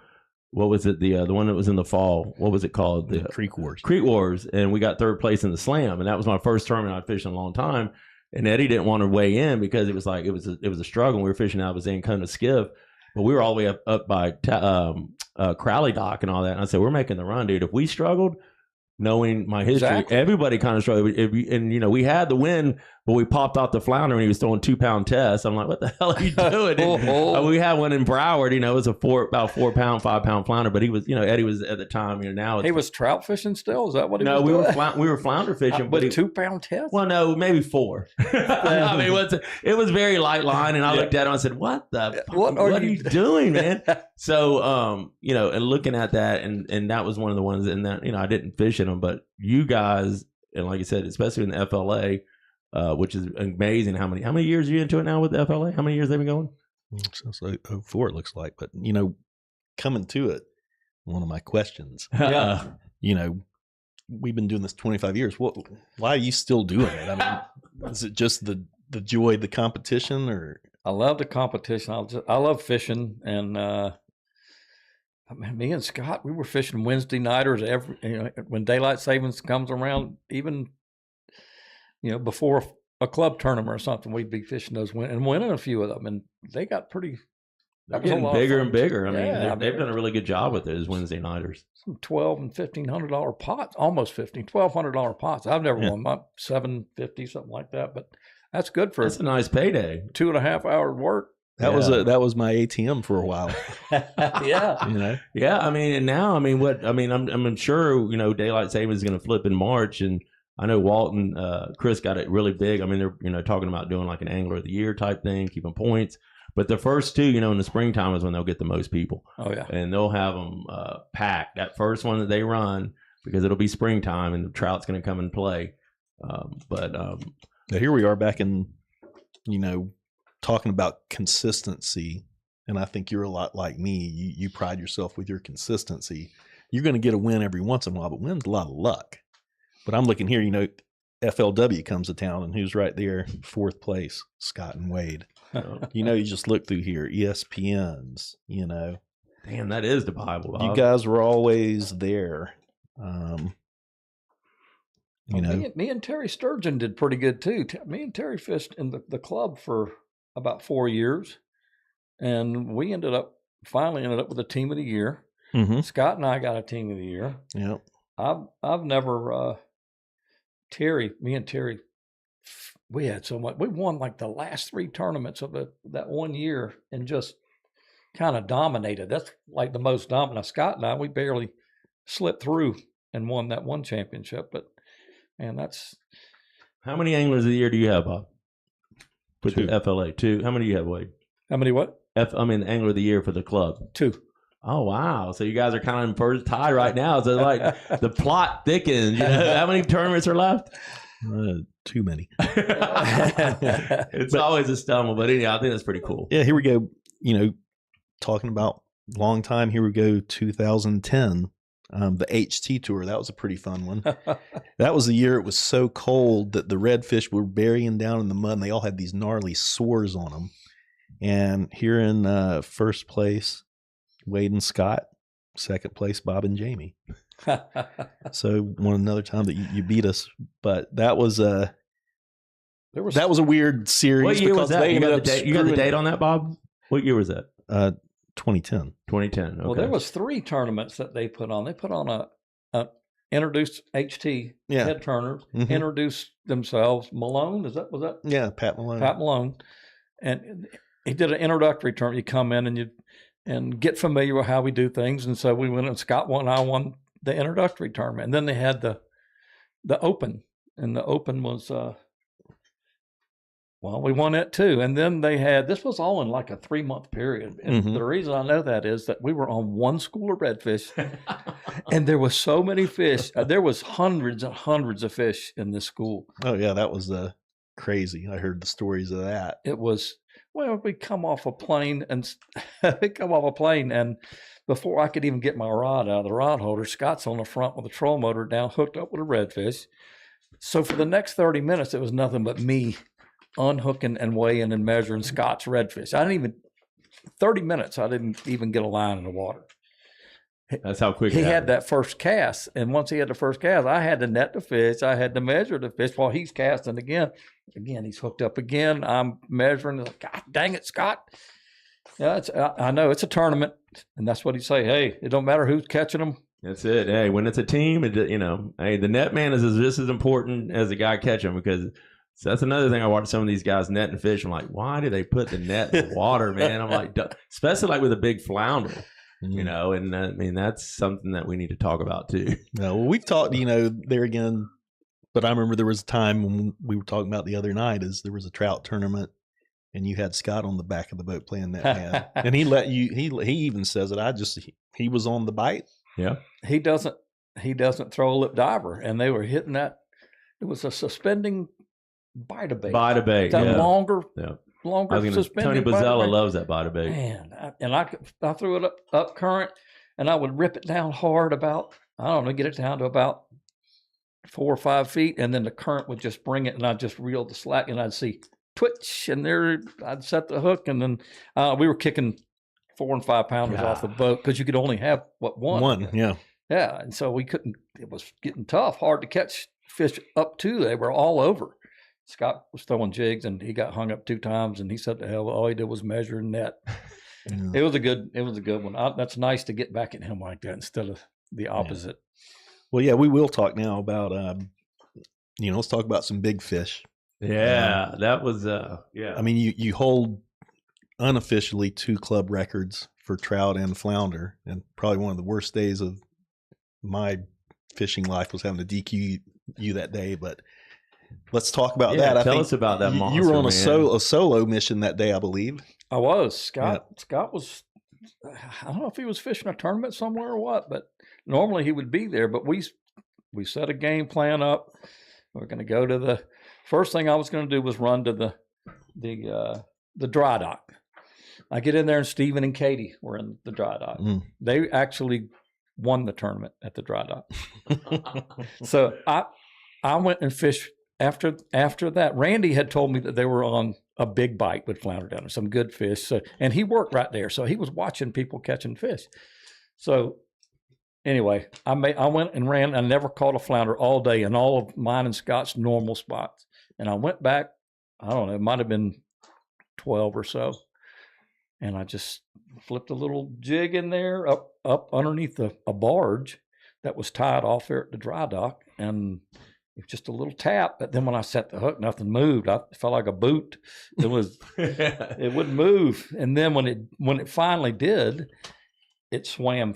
what was it? The one that was in the fall. What was it called? The Creek Wars. Creek Wars. And we got third place in the Slam. And that was my first tournament I fished in a long time. And Eddie didn't want to weigh in because it was like, it was a struggle. We were fishing out of his Kona skiff, but we were all the way up by Crowley Dock and all that. And I said, we're making the run, dude. If we struggled, knowing my history, everybody kind of struggled. We had the win, but we popped out the flounder and he was throwing 2-pound tests. I'm like, what the hell are you doing? We had one in Broward. It was about 4-pound, 5-pound flounder, but he was, Eddie was at the time. Now he was trout fishing still. Is that what he was? No, we were flounder fishing, but 2-pound test. Well, no, maybe 4. I mean, it was very light line, and I looked at him and I said, "What are you doing, man?" So, and looking at that, and that was one of the ones, and that I didn't fish in them, but you guys, and like I said, especially in the FLA. Which is amazing. How many years are you into it now with the FLA? How many years they've been going? Since 04, it looks like. But coming to it, one of my questions. We've been doing this 25 years. Why are you still doing it? I mean, is it just the joy of the competition, or? I love the competition. I love fishing, and me and Scott, we were fishing Wednesday nighters when daylight savings comes around, even. Before a club tournament or something, we'd be fishing those and winning a few of them, and they got pretty. They're getting bigger and bigger. I mean, they've done a really good job with those Wednesday nighters. Some $1,200 and $1,500 pots, almost $1,200 pots. I've never won my $750, something like that, but that's good for. That's a nice payday. 2.5 hours work. That was my ATM for a while. Yeah. Yeah. I mean, and now, I'm sure daylight savings is going to flip in March, and I know Walt and Chris got it really big. I mean, they're talking about doing like an Angler of the Year type thing, keeping points. But the first two, in the springtime is when they'll get the most people. Oh, yeah. And they'll have them packed. That first one that they run, because it'll be springtime and the trout's going to come and play. Now here we are back in, talking about consistency. And I think you're a lot like me. You pride yourself with your consistency. You're going to get a win every once in a while, but win's a lot of luck. But I'm looking here, FLW comes to town, and who's right there? 4th place, Scott and Wade. You just look through here, ESPNs, Damn, that is the Bible, Bob. You guys were always there. Me and Terry Sturgeon did pretty good, too. Me and Terry fished in the club for about 4 years, and we finally ended up with a team of the year. Mm-hmm. Scott and I got a team of the year. Yep. I've never... me and Terry, we had so much. We won like the last 3 tournaments of that 1 year and just kind of dominated. That's like the most dominant. Scott and I, we barely slipped through and won that one championship. But, man, that's. How many Anglers of the Year do you have, Bob? With 2. the FLA? 2. How many do you have, Wade? How many what? Angler of the Year for the club. 2. Oh, wow. So you guys are kind of in first tie right now. So like the plot thickens. How many tournaments are left? Too many. It's always a stumble. But anyhow, I think that's pretty cool. Yeah, here we go. Talking about long time. Here we go, 2010. The HT tour. That was a pretty fun one. That was the year it was so cold that the redfish were burying down in the mud, and they all had these gnarly sores on them. And here in first place, Wade and Scott. Second place, Bob and Jamie. So one another time that you beat us, but that was a weird series. What year was that? They You got the date on that, Bob? What year was that? 2010. 2010. Okay. Well, there was 3 tournaments that they put on. They put on a introduced HT head turners, introduced themselves. Malone, was that? Yeah, Pat Malone. Pat Malone, and he did an introductory tournament. You come in and get familiar with how we do things. And so we went, and Scott won, and I won the introductory tournament. And then they had the Open, and the Open was we won it too. And then they had, this was all in like a 3-month period. And the reason I know that is that we were on one school of redfish, and there was so many fish. There was hundreds and hundreds of fish in this school. Oh yeah, that was crazy. I heard the stories of that. It was, we come off a plane, and before I could even get my rod out of the rod holder, Scott's on the front with a troll motor down, hooked up with a redfish. So for the next 30 minutes, it was nothing but me unhooking and weighing and measuring Scott's redfish. 30 minutes, I didn't even get a line in the water. That's how quick he had that first cast. And once he had the first cast, I had to net the fish. I had to measure the fish while he's casting again. Again, he's hooked up again. I'm measuring. Like, God dang it, Scott. Yeah, I know it's a tournament. And that's what he'd say. Hey, it don't matter who's catching them. That's it. Hey, when it's a team, hey, the net man is just as important as the guy catching, because that's another thing. I watch some of these guys netting fish. I'm like, why do they put the net in the water, man? I'm like, especially like with a big flounder. And I mean, that's something that we need to talk about too. No, well, we've talked, there again, but I remember there was a time when we were talking about the other night there was a trout tournament, and you had Scott on the back of the boat playing that man. And he let you, he even says it. He was on the bite. Yeah. He doesn't throw a lip diver, and they were hitting that. It was a suspending bite bait. That longer. Yeah. Longer suspending. Tony Bozzella loves that bite bait. Man, I threw it up current, and I would rip it down hard about, get it down to about 4 or 5 feet, and then the current would just bring it, and I'd just reel the slack, and I'd see twitch, and there I'd set the hook, and then we were kicking 4 and 5 pounders off the boat, because you could only have one. Yeah, and so we couldn't. It was getting tough, hard to catch fish up to. They were all over. Scott was throwing jigs, and he got hung up 2 times, and he said to hell, all he did was measure and net. Yeah. It was a good one. That's nice to get back at him like that instead of the opposite. Yeah. Well, yeah, we will talk now about, let's talk about some big fish. Yeah, that was, yeah. I mean, you hold unofficially 2 club records for trout and flounder, and probably one of the worst days of my fishing life was having to DQ you that day, but let's talk about that. Tell us about that monster. You were on a solo mission that day, I believe. I was. Scott was, I don't know if he was fishing a tournament somewhere or what, but normally he would be there. But we set a game plan up. We're going to go to the first thing I was going to do was run to the dry dock. I get in there, and Stephen and Katie were in the dry dock. They actually won the tournament at the dry dock. So I went and fished. After that, Randy had told me that they were on a big bite with flounder down there, some good fish. So, and he worked right there, so he was watching people catching fish. So anyway, I went and ran. I never caught a flounder all day in all of mine and Scott's normal spots. And I went back, I don't know, it might have been 12 or so. And I just flipped a little jig in there up underneath a barge that was tied off there at the dry dock. And it was just a little tap, but then when I set the hook, nothing moved. I felt like a boot. It wouldn't move. And then when it finally did, it swam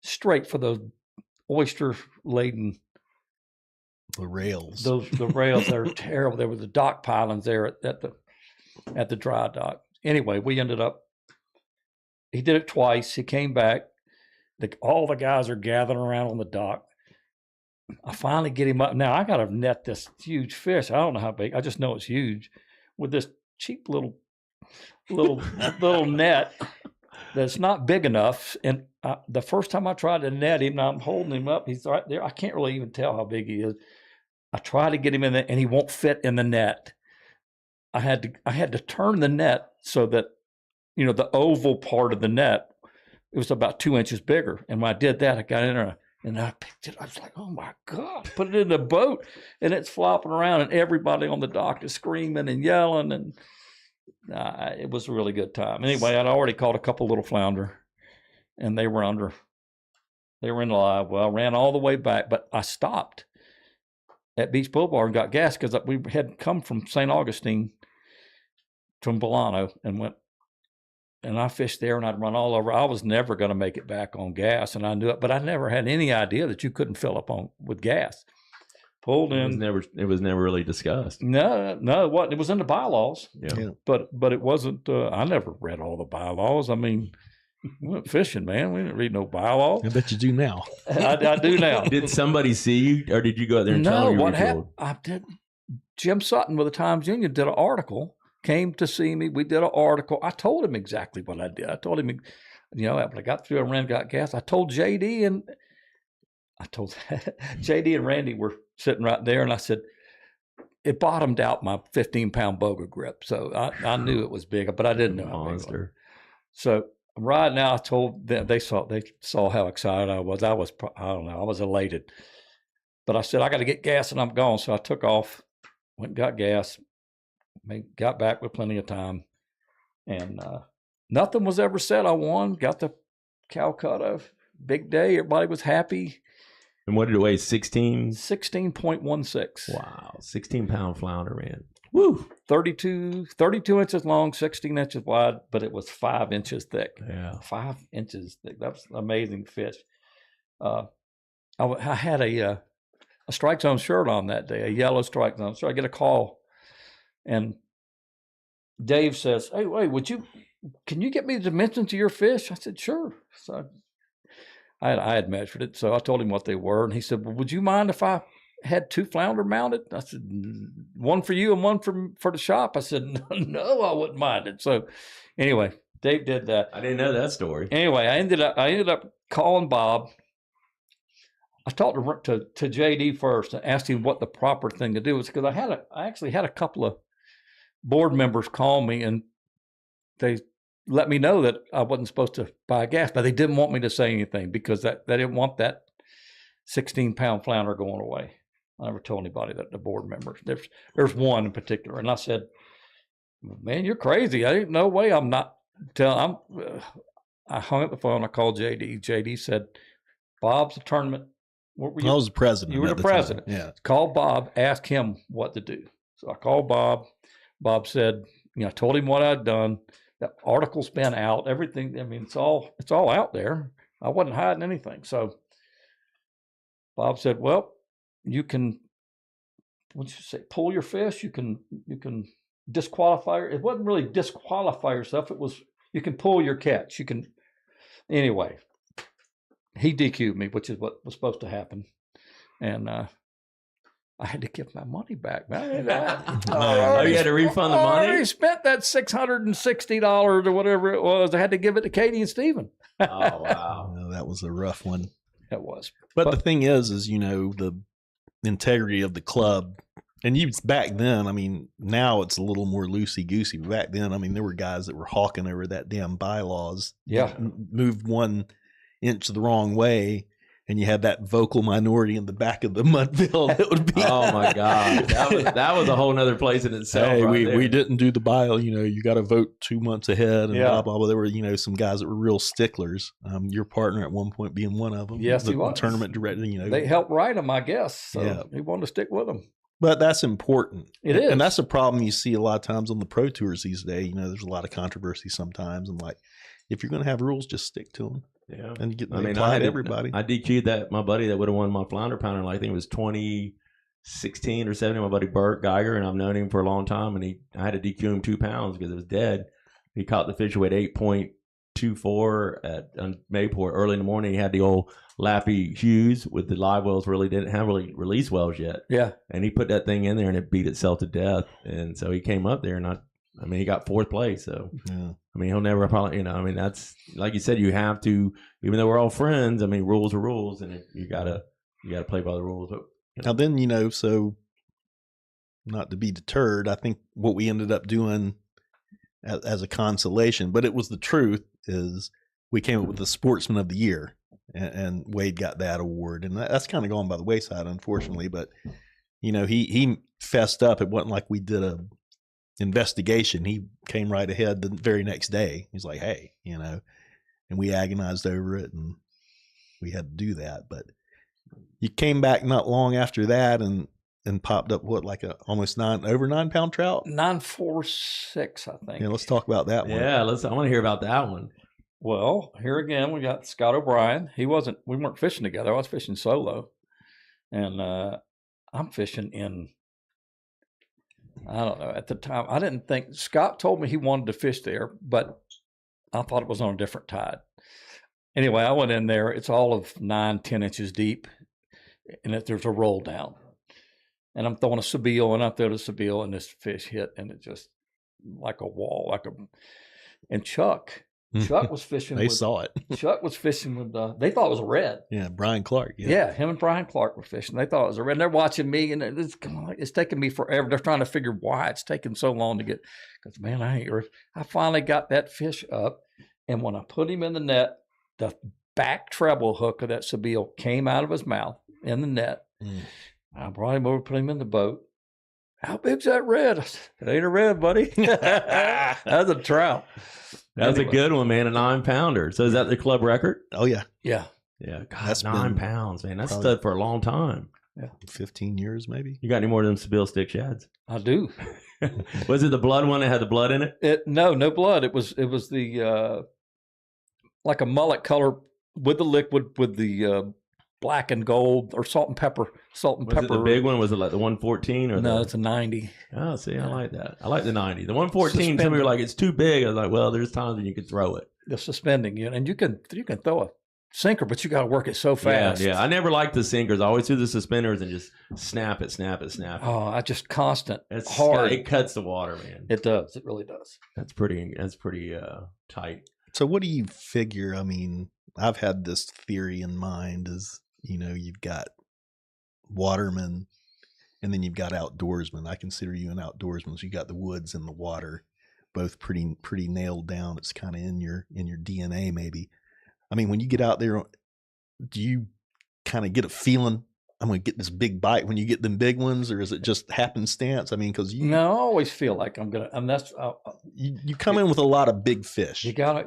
straight for those oyster laden rails. The rails that are terrible. There were the dock pilings there at the dry dock. Anyway, we ended up. He did it twice. He came back. All the guys are gathering around on the dock. I finally get him up. Now I got to net this huge fish. I don't know how big. I just know it's huge with this cheap little net. that's not big enough. And the first time I tried to net him, I'm holding him up. He's right there. I can't really even tell how big he is. I try to get him in there, and he won't fit in the net. I had to turn the net so that, the oval part of the net, it was about 2 inches bigger. And when I did that, I got in there and I picked it. I was like, oh my God, put it in the boat, and it's flopping around, and everybody on the dock is screaming and yelling. And it was a really good time. Anyway, I'd already caught a couple little flounder, and they were in the live well. I ran all the way back, but I stopped at Beach Boulevard and got gas because we had come from St. Augustine from Bolano and went, and I fished there, and I'd run all over. I was never going to make it back on gas, and I knew it, but I never had any idea that you couldn't fill up with gas. Pulled in. It was never really discussed. No, it wasn't. It was in the bylaws. Yeah. But it wasn't. I never read all the bylaws. I mean, we went fishing, man. We didn't read no bylaws. I bet you do now. I do now. Did somebody see you, or did you go out there and tell them? No, what happened? I did. Jim Sutton with the Times Union did an article. Came to see me. We did an article. I told him exactly what I did. I told him, when I got through, I ran, got gas. I told JD and JD and Randy were sitting right there, and I said, it bottomed out my 15-pound boga grip. So I knew it was big, but I didn't know how big it was. So right now, I told them, they saw how excited I was. I don't know, I was elated. But I said, I got to get gas and I'm gone. So I took off, went and got gas, got back with plenty of time. And nothing was ever said. I won, got the Calcutta, big day. Everybody was happy. And what did it weigh? 16? 16.16. Wow. 16-pound flounder, man. Woo. 32 inches long, 16 inches wide, but it was 5 inches thick. Yeah. 5 inches thick. That's an amazing fish. I had a Strike Zone shirt on that day, a yellow Strike Zone. So I get a call, and Dave says, hey, wait, can you get me the dimensions of your fish? I said, sure. So I had measured it. So I told him what they were. And he said, well, would you mind if I had 2 flounder mounted? I said, one for you and one for the shop. I said, no, I wouldn't mind it. So anyway, Dave did that. I didn't know that story. Anyway, I ended up calling Bob. I talked to JD first and asked him what the proper thing to do was, because I actually had a couple of board members call me, and they let me know that I wasn't supposed to buy gas, but they didn't want me to say anything because they didn't want that 16-pound flounder going away. I never told anybody that, the board members. There's one in particular, and I said, man, you're crazy. I ain't no way I'm not telling. I hung up the phone. I called JD. JD said, Bob's the tournament. What were you? I was the president. You were the president. Yeah. Call Bob, ask him what to do. So I called Bob. Bob said, I told him what I'd done. That article's been out. Everything. I mean, it's all out there. I wasn't hiding anything. So Bob said, well, you can, what'd you say, pull your fish. You can disqualify. It wasn't really disqualify yourself. It was, you can pull your catch. You can, anyway. He DQ'd me, which is what was supposed to happen. And I had to give my money back, man. You had to refund the money? I already spent that $660 or whatever it was. I had to give it to Katie and Steven. Oh, wow. Well, that was a rough one. It was. But the thing is, the integrity of the club. And back then, I mean, now it's a little more loosey-goosey. Back then, I mean, there were guys that were hawking over that damn bylaws. Yeah. Moved 1 inch the wrong way, and you had that vocal minority in the back of the mudville that would be oh my god, that was a whole nother place in itself. Hey, right we didn't do the bio, you got to vote 2 months ahead, and blah blah blah. There were some guys that were real sticklers. Your partner at one point being one of them. Yes, he was. The tournament director. They helped write him, I guess. So he wanted to stick with them. But that's important. It is, and that's a problem you see a lot of times on the pro tours these days. There's a lot of controversy sometimes, and if you're going to have rules, just stick to them. Yeah, and I had everybody. I DQ'd my buddy that would have won my flounder pounder. I think it was 2016 or 17. My buddy Bert Geiger, and I've known him for a long time. And I had to DQ him 2 pounds because it was dead. He caught the fish weight 8.24 at Mayport early in the morning. He had the old Lappy Hughes with the live wells. Didn't have really release wells yet. Yeah, and he put that thing in there and it beat itself to death. And so he came up there, and he got 4th place. So I mean, he'll never probably, I mean, that's like you said, you have to, even though we're all friends. I mean, rules are rules, and you gotta play by the rules. But, Now then, so not to be deterred, I think what we ended up doing as a consolation, but it was the truth, is we came up with the Sportsman of the Year, and Wade got that award, and that's kind of gone by the wayside, unfortunately. But he fessed up. It wasn't like we did a investigation. He came right ahead the very next day. He's like, hey, and we agonized over it, and we had to do that. But you came back not long after that and popped up like almost over 9 pound trout. 946, I think. Yeah, let's talk about that one. Yeah, I want to hear about that one. Well, here again we got Scott O'Brien. We weren't fishing together. I was fishing solo, and I'm fishing in, I don't know, at the time I didn't think, Scott told me he wanted to fish there, but I thought it was on a different tide. Anyway, I went in there. It's all of 9-10 inches deep, and there's a roll down. And I'm throwing a Sebile, and I throw the Sebile, and this fish hit, and it just like a wall, and Chuck was fishing. They saw it. Chuck was fishing with, they thought it was a red. Yeah, Brian Clark. Yeah, him and Brian Clark were fishing. They thought it was a red. And they're watching me, and it's taking me forever. They're trying to figure why it's taking so long to get, because, man, I finally got that fish up, and when I put him in the net, the back treble hook of that Sebile came out of his mouth in the net. I brought him over, put him in the boat. How big's that red? I said, it ain't a red, buddy. That's a trout. That's a good one, man. A 9 pounder. So is that the club record? Oh yeah. Yeah. Yeah. God, that's 9 pounds, man. That's stud for a long time. Yeah. 15 years maybe. You got any more of them Sebile stick shads? I do. Was it the blood one that had the blood in it? No blood. It was the like a mullet color with the liquid, with the black and gold, or salt and pepper. Was it the big one? Was it like the 114 or no? It's a 90. Oh, see, I like that. I like the 90. The 114. Some people are like, it's too big. I was like, well, there's times when you can throw it. The suspending unit, and you can throw a sinker, but you got to work it so fast. Yeah. I never liked the sinkers. I always do the suspenders and just snap it. Oh, I just constant. It's hard. It cuts the water, man. It does. It really does. That's pretty tight. So what do you figure? I mean, I've had this theory in mind is, you've got watermen and then you've got outdoorsmen. I consider you an outdoorsman. So you got the woods and the water, both pretty nailed down. It's kind of in your DNA maybe. I mean, when you get out there, do you kind of get a feeling I'm going to get this big bite when you get them big ones, or is it just happenstance? I mean, because no, I always feel like I'm gonna. And that's you come in with a lot of big fish. You gotta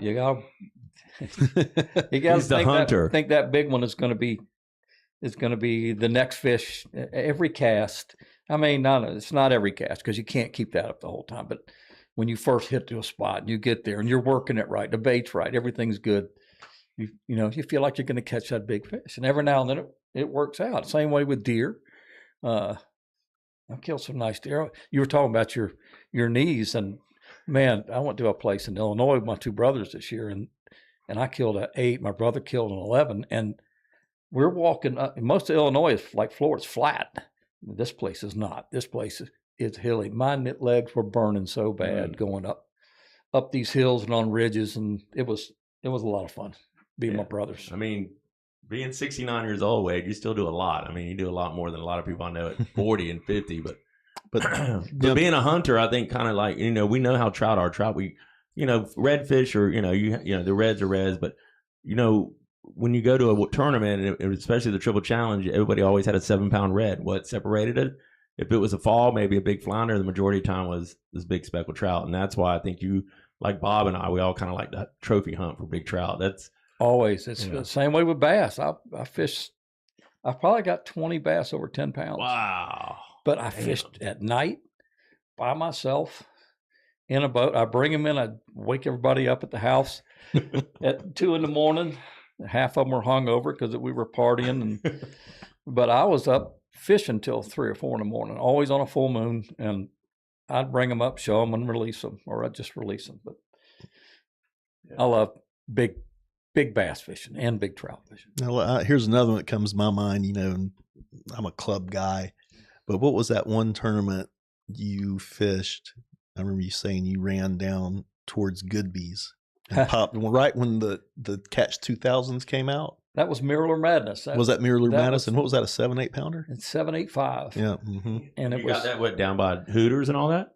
He's the hunter. Think that big one is going to be the next fish every cast. I mean, it's not every cast, because you can't keep that up the whole time. But when you first hit to a spot and you get there and you're working it right, the bait's right, everything's good. You feel like you're going to catch that big fish, and every now and then it works out. Same way with deer. I've killed some nice deer. You were talking about your knees, and man, I went to a place in Illinois with my two brothers this year, and I killed an 8. My brother killed an 11, and we're walking up. Most of Illinois is like Florida, it's flat. This place is not. This place is hilly. My legs were burning so bad going up these hills and on ridges, and it was a lot of fun being my brothers. I mean, being 69 years old, Wade, you still do a lot. I mean, you do a lot more than a lot of people I know at 40 and 50. But being a hunter, I think kind of like, we know how trout are. Trout, redfish or, the reds are reds. But, when you go to a tournament, and especially the Triple Challenge, everybody always had a 7-pound red. What separated it? If it was a fall, maybe a big flounder, the majority of the time was this big speckled trout. And that's why I think you, like Bob and I, we all kind of like that trophy hunt for big trout. That's always. It's the same way with bass. I fished. I probably got 20 bass over 10 pounds. Wow! But I fished at night by myself in a boat. I bring them in. I wake everybody up at the house at 2 a.m. Half of them were hungover because we were partying, but I was up fishing till 3 or 4 a.m. Always on a full moon, and I'd bring them up, show them, and release them, or I'd just release them. But I love big bass fishing and big trout fishing. Now, here's another one that comes to my mind. And I'm a club guy, but what was that one tournament you fished? I remember you saying you ran down towards Goodby's and popped right when the Catch 2000s came out. That was Mirror Madness. Was that Mirror Madness? And what was that, a 7-8 pounder? It's 785. Yeah. And it You was got that what down by Hooters and all that?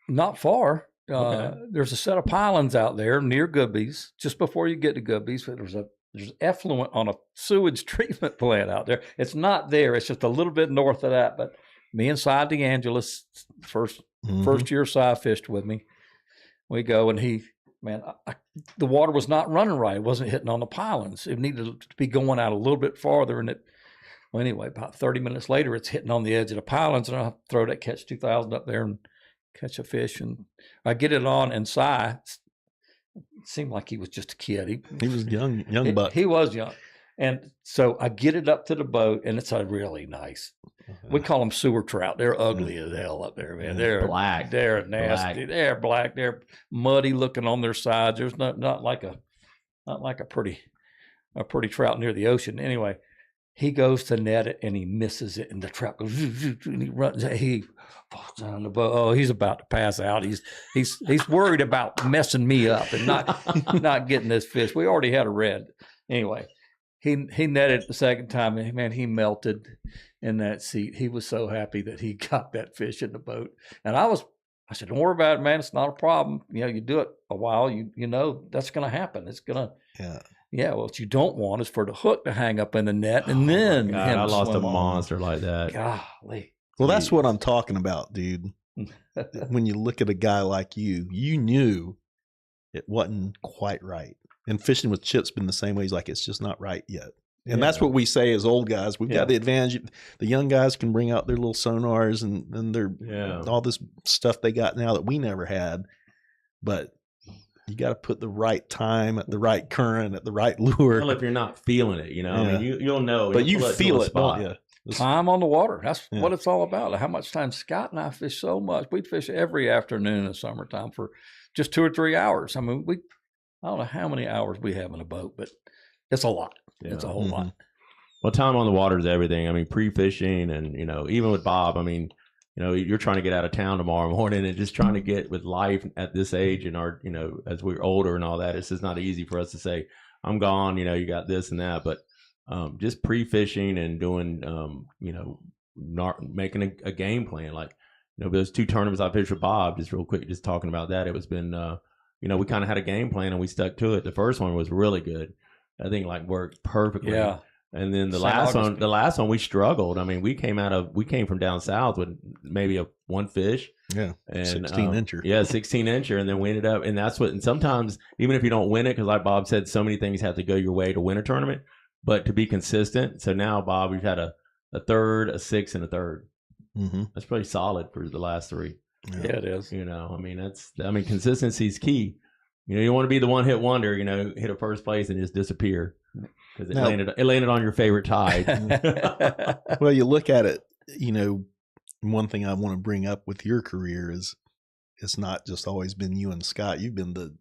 not far. Okay. There's a set of pylons out there near Goodby's, just before you get to Goodby's. There's effluent on a sewage treatment plant out there. It's not there. It's just a little bit north of that. But me and Cy DeAngelis, first year Cy fished with me. We go and the water was not running right. It wasn't hitting on the pylons. It needed to be going out a little bit farther. And anyway, about 30 minutes later, it's hitting on the edge of the pylons, and I'll throw that Catch 2000 up there and catch a fish. And I get it on, and Cy, it seemed like he was just a kid. He was young buck. He was young. And so I get it up to the boat, and it's a really nice. We call them sewer trout. They're ugly as hell up there, man. They're black. They're nasty. Black. They're black. They're muddy looking on their sides. There's not like a pretty trout near the ocean. Anyway, he goes to net it and he misses it, and the trout goes and he runs. He falls down the boat. Oh, he's about to pass out. He's worried about messing me up and not getting this fish. We already had a red. Anyway, he netted it the second time, and man, he melted in that seat. He was so happy that he got that fish in the boat. And I said, don't worry about it, man. It's not a problem. You do it a while, you know that's going to happen. It's going to, yeah. What you don't want is for the hook to hang up in the net, and then I lost a monster like that. Golly. Well, that's what I'm talking about, dude. When you look at a guy like you knew it wasn't quite right. And fishing with Chip's been the same way. He's like, it's just not right yet. And that's what we say as old guys. We've got the advantage. The young guys can bring out their little sonars and their all this stuff they got now that we never had. But you got to put the right time at the right current at the right lure. Well, if you're not feeling it, I mean, you'll know. But you feel it, don't you? Time on the water. That's what it's all about. How much time Scott and I fish so much. We'd fish every afternoon in the summertime for just 2 or 3 hours. I mean, I don't know how many hours we have in a boat, but it's a lot. Yeah. It's a whole lot. Well, time on the water is everything. I mean, pre-fishing and, even with Bob, I mean, you're trying to get out of town tomorrow morning and just trying to get with life at this age and our, as we're older and all that, it's just not easy for us to say, I'm gone, you got this and that. But just pre-fishing and doing, not making a game plan. Like, those 2 tournaments I fished with Bob, just real quick, just talking about that, it was been, we kind of had a game plan and we stuck to it. The first one was really good. I think worked perfectly. Yeah. And then the last one we struggled. I mean, we came from down south with maybe one fish. Yeah. And 16-incher. Yeah, 16-incher. And then we ended up, and sometimes even if you don't win it, because like Bob said, so many things have to go your way to win a tournament, but to be consistent. So now, Bob, we've had a third, a 6th, and a 3rd. Mm-hmm. That's pretty solid for the last 3. Yeah, it is. Consistency is key. You want to be the one hit wonder, hit a first place and just disappear because it landed on your favorite tide. Well, you look at it, one thing I want to bring up with your career is it's not just always been you and Scott. You've been the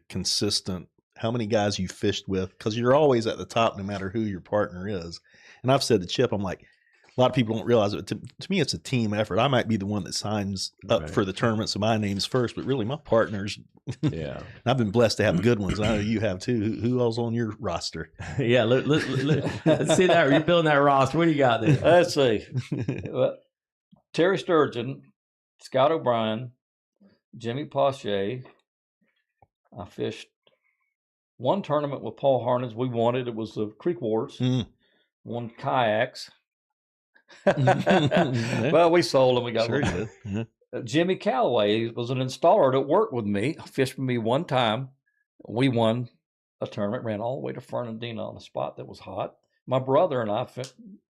consistent, how many guys you fished with, because you're always at the top no matter who your partner is. And I've said to Chip, I'm like, a lot of people don't realize it. To me, it's a team effort. I might be the one that signs up for the tournament, so my name's first, but really my partners. Yeah. I've been blessed to have good ones. I know you have too. Who else on your roster? Yeah. Let's see that. You're building that roster. What do you got there? Let's see. Terry Sturgeon, Scott O'Brien, Jimmy Pache. I fished one tournament with Paul Harness. We won it. It was the Creek Wars. Won kayaks. Well, we sold them. We got Jimmy Calloway was an installer that worked with me. Fished with me one time. We won a tournament. Ran all the way to Fernandina on a spot that was hot. My brother and I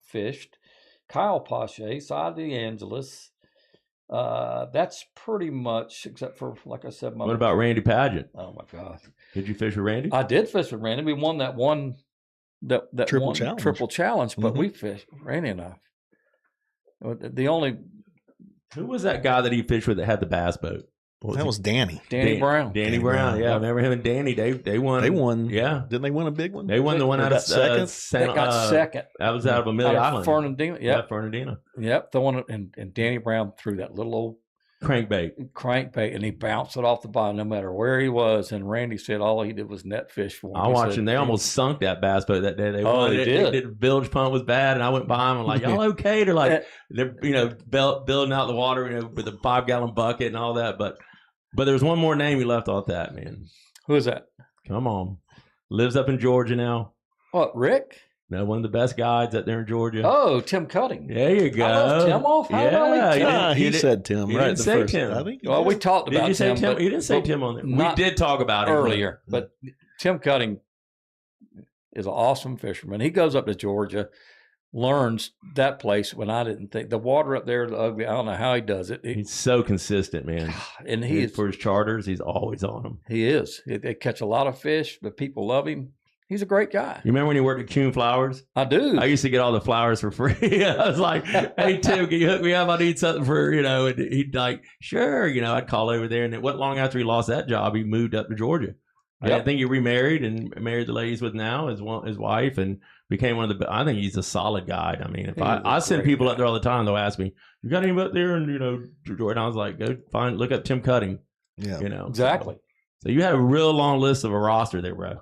fished. Kyle Pache, Cy DeAngelis. That's pretty much, except for, like I said, what about Randy Pageant? Oh my God! Did you fish with Randy? I did fish with Randy. We won that triple challenge, but we fished, Randy and I. Who was that guy that he fished with that had the bass boat? That was Danny. Danny Brown. Danny Brown. Yeah, I remember him and Danny. They won. They won. Yeah. Didn't they win a big one? They won the one out of second. They got second. That was out of Amelia Island. Fernandina. Yep. Yeah, Fernandina. Yep. The one and Danny Brown threw that little old crankbait, and he bounced it off the bottom no matter where he was. And Randy said all he did was net fish for him. I watched them. They almost sunk that bass boat that day. They did. The bilge pump was bad, and I went by them. I'm like, y'all okay? They're like, they're building out the water, with a 5-gallon bucket and all that. But there's one more name you left off that, man. Who is that? Come on, lives up in Georgia now. What, Rick? No, one of the best guides out there in Georgia. Oh, Tim Cutting. There you go. I left Tim off. He said Tim. You Right, didn't say first, Tim. I think. Well, we talked about Did you say Tim. Tim? You didn't say Tim on there. We did talk about it earlier, but Tim Cutting is an awesome fisherman. He goes up to Georgia, learns that place when I didn't think. The water up there is ugly. I don't know how he does it. He's so consistent, man. And he is, for his charters, he's always on them. He is. They catch a lot of fish, but people love him. He's a great guy. You remember when he worked at Kuhn Flowers? I do. I used to get all the flowers for free. I was like, hey, Tim, can you hook me up? I need something for, and he'd like, sure. I'd call over there. And it wasn't long after he lost that job, he moved up to Georgia. I think he remarried and married the lady he's with now, his wife, and became one of the, I think he's a solid guide. I mean, if I send people up there all the time, they'll ask me, you got anyone up there? And, Jordan, I was like, go look up Tim Cutting. Yeah. Exactly. So you had a real long list of a roster there, bro.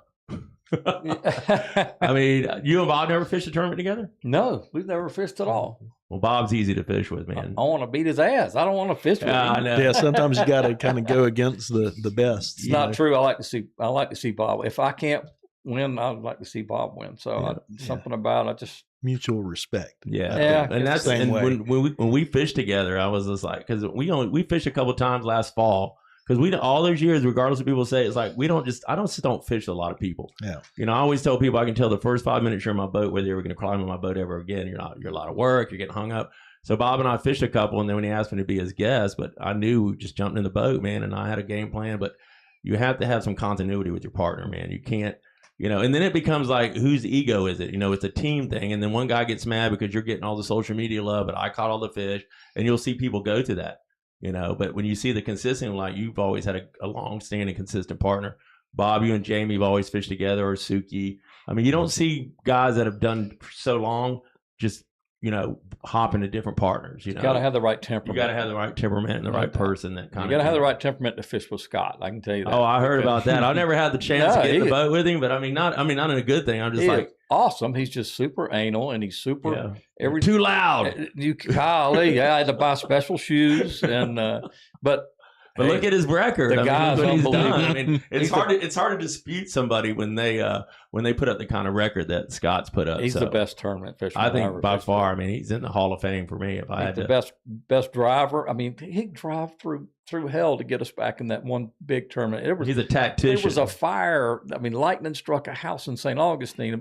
I mean, you and Bob never fished a tournament together? No, we've never fished at all. Well, Bob's easy to fish with, man. I want to beat his ass. I don't want to fish with him. I know. Yeah, sometimes you got to kind of go against the best. It's not true. I like to see Bob. If I can't win, I'd like to see Bob win. So something about I just mutual respect. Yeah. And that's same way. When we fished together, I was just like, because we fished a couple of times last fall. Because we all those years, regardless of people say, it's like I don't fish with a lot of people. Yeah. I always tell people I can tell the first 5 minutes you're in my boat whether you're going to climb in my boat ever again. You're a lot of work. You're getting hung up. So Bob and I fished a couple, and then when he asked me to be his guest, but I knew we just jumped in the boat, man, and I had a game plan. But you have to have some continuity with your partner, man. You can't, and then it becomes like, whose ego is it? It's a team thing, and then one guy gets mad because you're getting all the social media love, but I caught all the fish, and you'll see people go to that. But when you see the consistent, like you've always had a long-standing consistent partner. Bob, you and Jamie have always fished together, or Suki. I mean, you don't see guys that have done so long just, hop into different partners. You got to have the right temperament. You got to have the right temperament and the right person that kind of. You got to have the right temperament to fish with Scott. I can tell you that. Oh, I heard about that. I never had the chance to get in the boat with him, but not in a good thing. I'm just like. Awesome. He's just super anal, and he's super too loud. Golly, I had to buy special shoes, and but look at his record. The guy's what he's done. unbelievable. I mean, it's hard to dispute somebody when they put up the kind of record that Scott's put up. He's the best tournament fisherman. I think by far. I mean, he's in the Hall of Fame for me. If I had the best driver. I mean, he'd drive through hell to get us back in that one big tournament. He's a tactician. It was a fire. I mean, lightning struck a house in St. Augustine.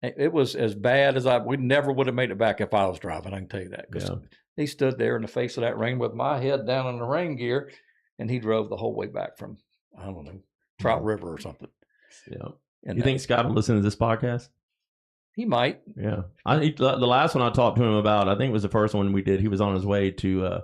It was as bad as we never would have made it back if I was driving. I can tell you that. Because he stood there in the face of that rain with my head down in the rain gear, and he drove the whole way back from, I don't know, Trout River or something. Yeah. And you think Scott will listen to this podcast? He might. Yeah. The last one I talked to him about, I think it was the first one we did. He was on his way to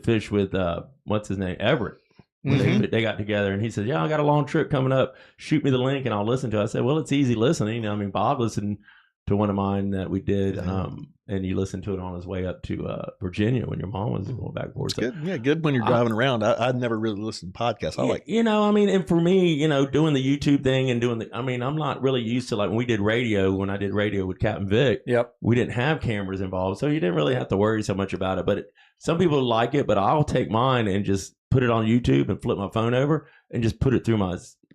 fish with, what's his name? Everett. They got together, and he said, I got a long trip coming up. Shoot me the link and I'll listen to it. I said, well, it's easy listening. I mean, Bob listened to one of mine that we did, and he listened to it on his way up to Virginia when your mom was going back and forth. So, good. Yeah, good when you're driving around. I'd never really listened to podcasts. I like, I mean, and for me, doing the YouTube thing and I'm not really used to, like, when I did radio with Captain Vic, we didn't have cameras involved, so you didn't really have to worry so much about it. But some people like it, but I'll take mine and just put it on YouTube and flip my phone over and just put it through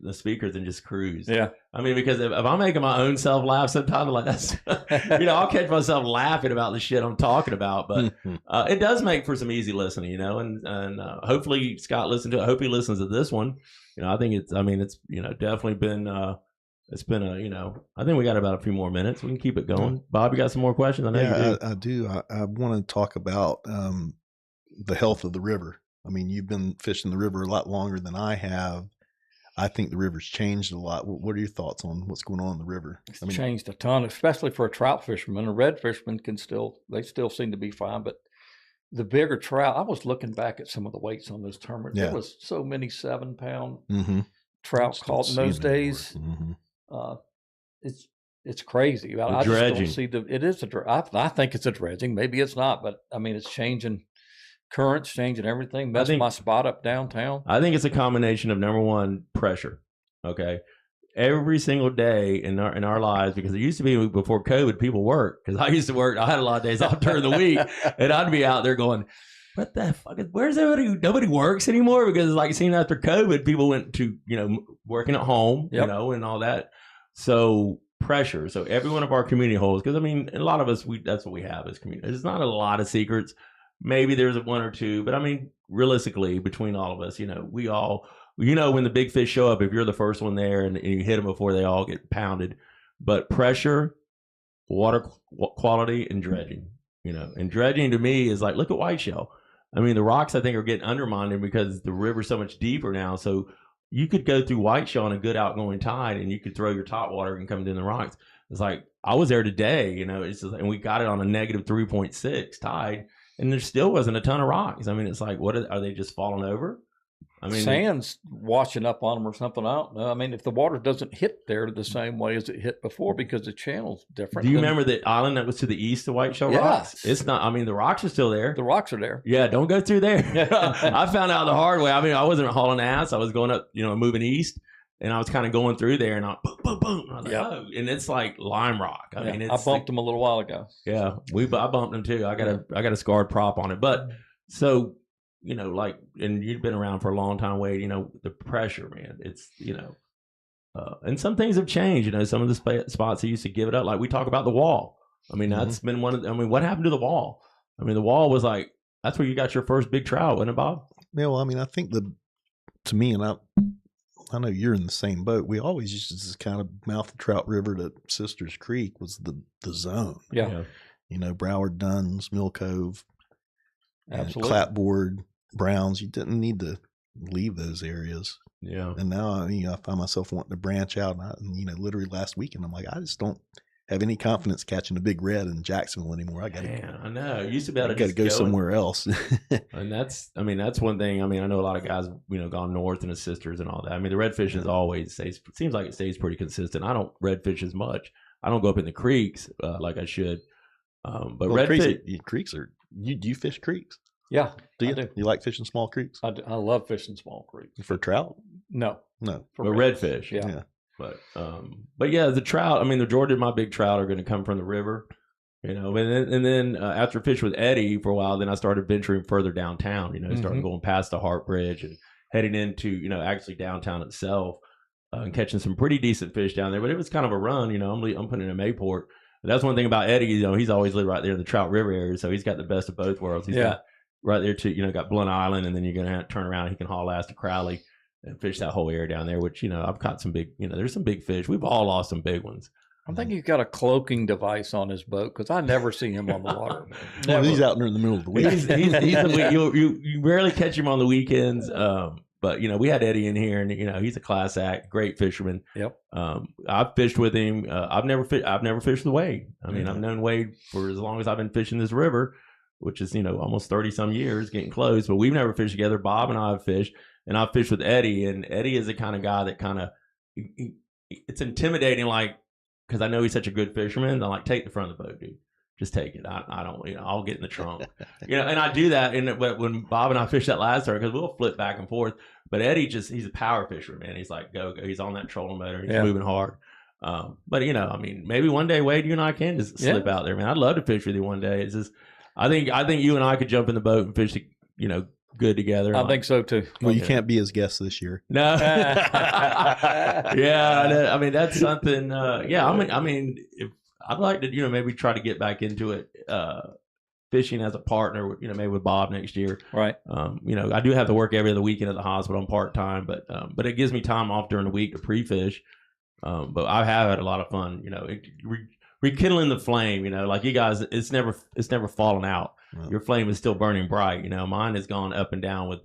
the speakers and just cruise. Yeah. I mean, because if I'm making my own self laugh sometimes, like that's, I'll catch myself laughing about the shit I'm talking about. But it does make for some easy listening, and hopefully Scott listened to it. I hope he listens to this one. I think it's definitely been, it's been I think we got about a few more minutes. We can keep it going. Bob, you got some more questions? I know you do. I do. I want to talk about the health of the river. I mean, you've been fishing the river a lot longer than I have. I think the river's changed a lot. What are your thoughts on what's going on in the river? It's changed a ton, especially for a trout fisherman. A red fisherman they still seem to be fine, but the bigger trout, I was looking back at some of the weights on those tournaments. There was so many 7-pound trout caught in those days. It's crazy. I just don't see it is I think it's a dredging. Maybe it's not, but I mean, it's changing currents changing everything, messed my spot up downtown. I think it's a combination of, number one, pressure. Okay. Every single day in our lives, because it used to be before COVID, people work. Because I used to work, I had a lot of days off during the week, and I'd be out there going, what the fuck? Where's everybody? Nobody works anymore, because like it seemed after COVID, people went to, working at home, Yep. And all that. So pressure. So every one of our community holes, because I mean, a lot of us, that's what we have as community. There's not a lot of secrets. Maybe there's one or two, but I mean, realistically, between all of us, we all, when the big fish show up, if you're the first one there and you hit them before they all get pounded. But pressure, water quality, and dredging, and dredging to me is like, look at whiteshell. I mean, the rocks I think are getting undermined because the river's so much deeper now. So you could go through whiteshell on a good outgoing tide, and you could throw your top water and come in the rocks. It's like, I was there today, it's just, and we got it on a negative 3.6 tide, and there still wasn't a ton of rocks. I mean, it's like, are they just falling over? I mean, sand's washing up on them or something. I don't know. I mean, if the water doesn't hit there the same way as it hit before, because the channel's different. Do you remember the island that was to the east of Whiteshell Rocks? It's not. I mean, the rocks are still there. The rocks are there. Yeah, don't go through there. I found out the hard way. I mean, I wasn't hauling ass. I was going up, moving east, and I was kind of going through there, and I boom, boom, boom. I was like, oh, and it's like lime rock. I mean, I bumped them a little while ago. Yeah, I bumped them too. I got a scarred prop on it, but so. And you've been around for a long time, Wade, the pressure, man, it's, and some things have changed, some of the spots that used to give it up, like we talk about the wall. I mean, that's been what happened to the wall? I mean, the wall was like, that's where you got your first big trout, wasn't it, Bob? Yeah, well, I mean, I think to me, and I know you're in the same boat, we always used to kind of mouth the Trout River to Sisters Creek was the zone. Yeah. Broward Duns, Mill Cove, absolutely, Clapboard, Browns, you didn't need to leave those areas. Yeah. And now, I find myself wanting to branch out. And literally last weekend, I'm like, I just don't have any confidence catching a big red in Jacksonville anymore. I know. It used to be able to go somewhere else. And that's one thing. I mean, I know a lot of guys, gone north in the Sisters and all that. I mean, the redfish is always seems like it stays pretty consistent. I don't redfish as much. I don't go up in the creeks like I should. But redfish creeks are. Do you fish creeks? Yeah, do you? I do. You like fishing small creeks? I love fishing small creeks. For trout? No. For redfish. Yeah. But yeah, the trout. I mean, the majority of my big trout are going to come from the river, And then after fishing with Eddie for a while, then I started venturing further downtown. Started going past the Hart Bridge and heading into actually downtown itself, and catching some pretty decent fish down there. But it was kind of a run. I'm putting in a Mayport. But that's one thing about Eddie. He's always lived right there in the Trout River area, so he's got the best of both worlds. He's got right there to got Blunt Island, and then you're gonna have to turn around. He can haul ass to Crowley and fish that whole area down there. Which I've caught some big. There's some big fish. We've all lost some big ones. I think he's got a cloaking device on his boat because I never see him on the water. Well, he's out there in the middle of the week. You rarely catch him on the weekends. But we had Eddie in here, and he's a class act, great fisherman. Yep. I've fished with him. I've never fished with Wade. I mean, I've known Wade for as long as I've been fishing this river, which is almost 30 some years, getting close. But we've never fished together. Bob and I have fished, and I've fished with Eddie. And Eddie is the kind of guy that it's intimidating, because I know he's such a good fisherman. I'm like, take the front of the boat, dude. Just take it. I don't, I'll get in the trunk. And I do that. And when Bob and I fished that last time, because we'll flip back and forth. But Eddie he's a power fisher, man. He's like, go. He's on that trolling motor. He's moving hard. But, maybe one day, Wade, you and I can just slip out there, man. I'd love to fish with you one day. It's just, I think you and I could jump in the boat and fish, good together. I think so too. Well, you can't be his guest this year. No. Yeah. I mean, that's something. If I'd like to, maybe try to get back into it, fishing as a partner, maybe with Bob next year. Right. I do have to work every other weekend at the hospital. I'm part-time, but it gives me time off during the week to pre-fish. But I have had a lot of fun, rekindling the flame, like you guys, it's never fallen out. Wow. Your flame is still burning bright. Mine has gone up and down with,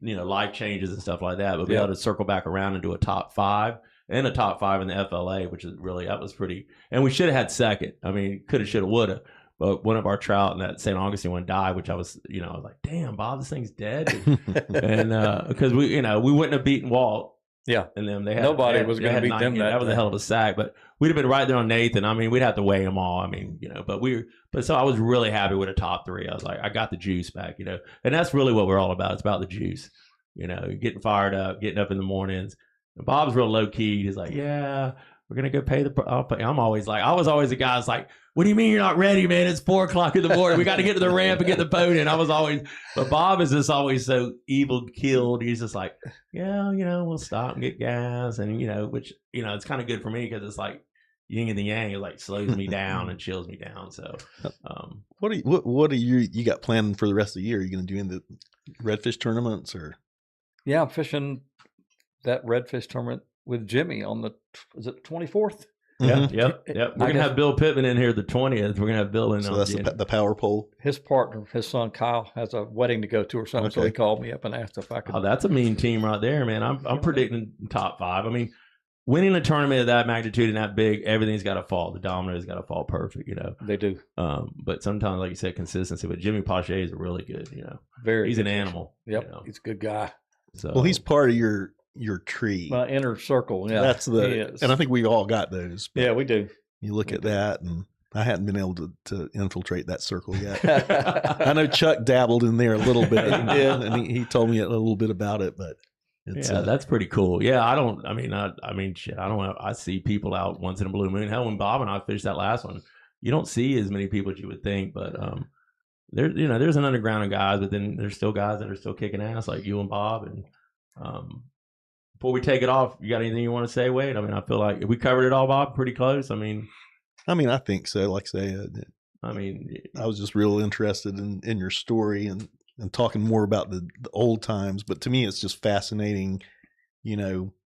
life changes and stuff like that, but be able to circle back around and do a top 5. And a top 5 in the FLA, which is that was pretty. And we should have had second. I mean, coulda, shoulda, woulda. But one of our trout in that St. Augustine one died, which I was like, damn, Bob, this thing's dead. And because we wouldn't have beaten Walt. Yeah. And then nobody was going to beat them. That was a hell of a sack. But we'd have been right there on Nathan. I mean, we'd have to weigh them all. I mean, but so I was really happy with a top 3. I was like, I got the juice back, and that's really what we're all about. It's about the juice, getting fired up, getting up in the mornings. And Bob's real low key. He's like, yeah, we're going to go pay I'm always like, I was always the guy that's like, what do you mean you're not ready, man? It's 4:00 in the morning. We got to get to the ramp and get the boat in. I was always, but Bob is just always so evil killed. He's just like, yeah, we'll stop and get gas. And, which, it's kind of good for me because it's like yin and the yang. It like slows me down and chills me down. So, what are you got planned for the rest of the year? Are you going to do in the redfish tournaments or? Yeah, I'm fishing that redfish tournament with Jimmy on is it the 24th? Yeah, yep. We're going to have Bill Pittman in here the 20th. We're going to have Bill in. So that's the power pole. His partner, his son Kyle, has a wedding to go to or something. Okay. So he called me up and asked if I could. Oh, that's a mean team right there, man. I'm predicting top 5. I mean, winning a tournament of that magnitude and that big, everything's got to fall. The domino's got to fall perfect, They do. But sometimes, like you said, consistency. But Jimmy Pache is really good, Very. He's an animal. Yep. He's a good guy. So, well, he's part of your tree. My inner circle. Yeah. That's and I think we all got those. Yeah, we do. You look at that, and I hadn't been able to infiltrate that circle yet. I know Chuck dabbled in there a little bit. He did, and he told me a little bit about it. But that's pretty cool. Yeah, I see people out once in a blue moon. Hell, when Bob and I fished that last one, you don't see as many people as you would think. But there's an underground of guys, but then there's still guys that are still kicking ass like you and Bob. And before we take it off, you got anything you want to say, Wade? I mean, I feel like we covered it all, Bob, pretty close. I mean, I think so. Like I say, I was just real interested in your story and talking more about the old times. But to me, it's just fascinating.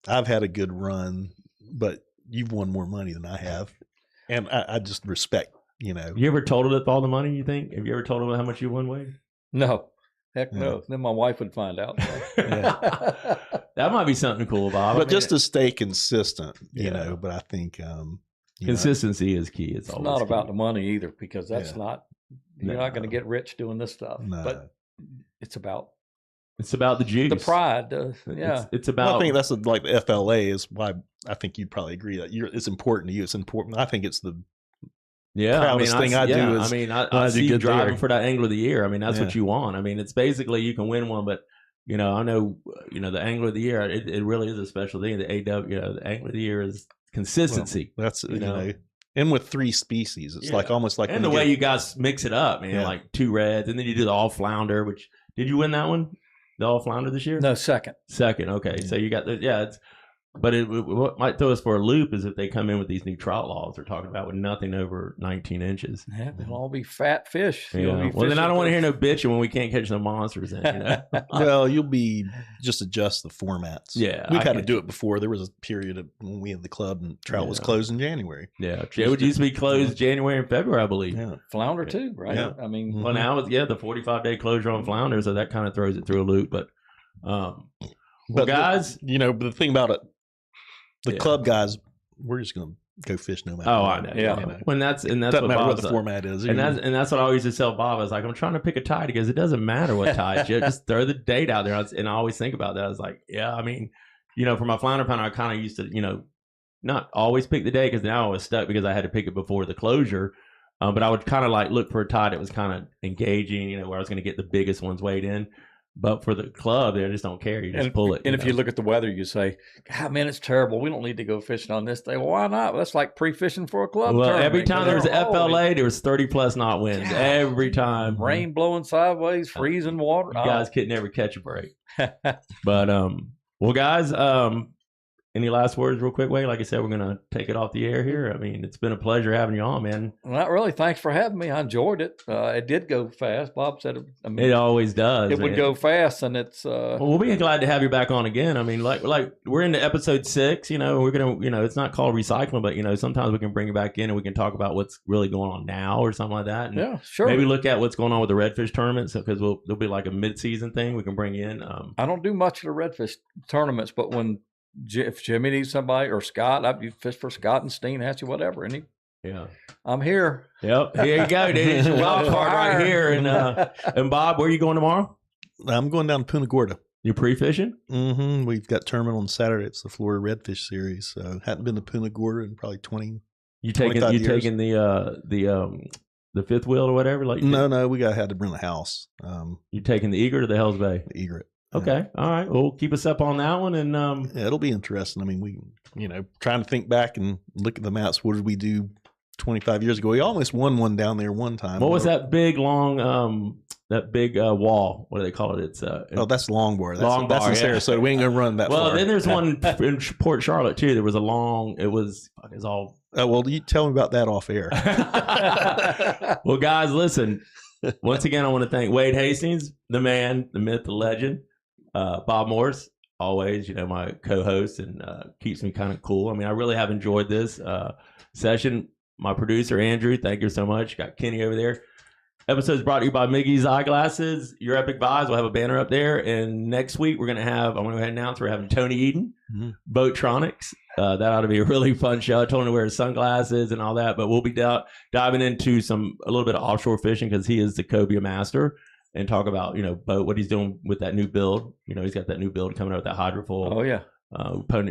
I've had a good run, but you've won more money than I have, and I just respect. You ever totaled it for all the money? You think? Have you ever told them how much you won, Wade? No. Heck no. Then my wife would find out. Yeah. That might be something cool, Bob. But just to stay consistent, but I think consistency is key. It's not key. About the money either, because that's you're not going to get rich doing this stuff. No. But it's about the juice. The pride. It's about. Well, I think that's like the FLA is why I think you'd probably agree that it's important to you. It's important. I think it's the proudest thing I do is I see you driving for that Angler of the Year. I mean, that's what you want. I mean, it's basically you can win one, but I know the Angler of the Year. It really is a special thing. The AW, the Angler of the Year is consistency. Well, that's and with 3 species, it's like almost like and the way you guys mix it up, man. Like 2 reds, and then you do the all flounder. Which did you win that one? The all flounder this year? No, second. Okay, so you got it's. But what might throw us for a loop is if they come in with these new trout laws they're talking about with nothing over 19 inches. Yeah, they'll all be fat fish. Yeah. Well, then I don't want to hear no bitching when we can't catch the monsters in. Well, you'll be just adjust the formats. Yeah, we've had to do it before. There was a period when we had the club and trout was closed in January. Yeah, it would used to be closed January and February, I believe. Yeah, flounder too, right? Yeah. I mean, well, now it's the 45-day closure on flounder, so that kind of throws it through a loop. But guys, but the thing about it. The club guys, we're just going to go fish no matter what. I know. Yeah. When that's doesn't what matter what the format is. And that's what I always just tell Bob. I was like, I'm trying to pick a tide. He goes, it doesn't matter what tide. Just throw the date out there. And I always think about that. I was like, yeah, I mean, for my flounder pounder, I kind of used to, not always pick the day because now I was stuck because I had to pick it before the closure. But I would kind of like look for a tide that was kind of engaging, where I was going to get the biggest ones weighed in. But for the club, they just don't care. You just pull it. And if you look at the weather, you say, God, man, it's terrible. We don't need to go fishing on this day. Well, why not? Well, that's like pre-fishing for a club tournament. Every time there was FLA, there was 30-plus knot winds. God. Every time. Rain blowing sideways, freezing water. You guys couldn't ever catch a break. But, well, guys, any last words real quick, Wade? Like I said, we're going to take it off the air here. I mean, it's been a pleasure having you on, man. Not really. Thanks for having me. I enjoyed it. It did go fast. Bob said it always does. It would go fast, and it's... Well, we'll be glad to have you back on again. I mean, like we're into episode 6, we're going to, it's not called recycling, but, sometimes we can bring you back in and we can talk about what's really going on now or something like that. And yeah, sure. Maybe look at what's going on with the redfish tournaments because there'll be like a mid-season thing we can bring in. I don't do much of the redfish tournaments, but if Jimmy needs somebody or Scott, I'd fish for Scott and Steen, Hatchie, whatever. I'm here. Yep. Here you go, dude. It's your wild card right here. And Bob, where are you going tomorrow? I'm going down to Punta Gorda. You pre-fishing? Mm-hmm. We've got tournament on Saturday. It's the Florida Redfish Series. So hadn't been to Punta Gorda in probably 20. You taking 25 years. the fifth wheel or whatever? Like No, we had to bring the house. You taking the Egret or the Hells Bay? The Egret. Okay, all right. Well, keep us up on that one, and yeah, it'll be interesting. I mean, we trying to think back and look at the maps. What did we do 25 years ago? We almost won one down there one time. What was that big long wall? What do they call it? It's that's Longbar. That's in yeah. Sarasota. We ain't gonna run that far. Well, then there's one in Port Charlotte too. There was a long. It's all. Well, you tell me about that off air. Well, guys, listen. Once again, I want to thank Wade Hastings, the man, the myth, the legend. Bob Morris, always, my co-host, and keeps me kind of cool. I mean, I really have enjoyed this session. My producer, Andrew, thank you so much. Got Kenny over there. Episode's brought to you by Miggy's Eyeglasses, Your Epic Vibes. We'll have a banner up there. And next week, I'm going to go ahead and announce we're having Tony Eden, Boatronics. That ought to be a really fun show. I told him to wear sunglasses and all that, but we'll be diving into a little bit of offshore fishing because he is the cobia master, and talk about, boat, what he's doing with that new build. He's got that new build coming out with that hydrofoil. Oh, yeah.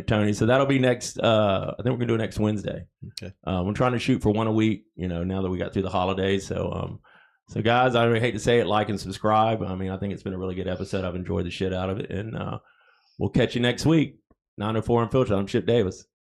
Tony. So that'll be next. I think we're going to do it next Wednesday. Okay. We're trying to shoot for one a week, now that we got through the holidays. So guys, I really hate to say it, like and subscribe. I mean, I think it's been a really good episode. I've enjoyed the shit out of it. And we'll catch you next week. 904 Unfiltered. I'm Chip Davis.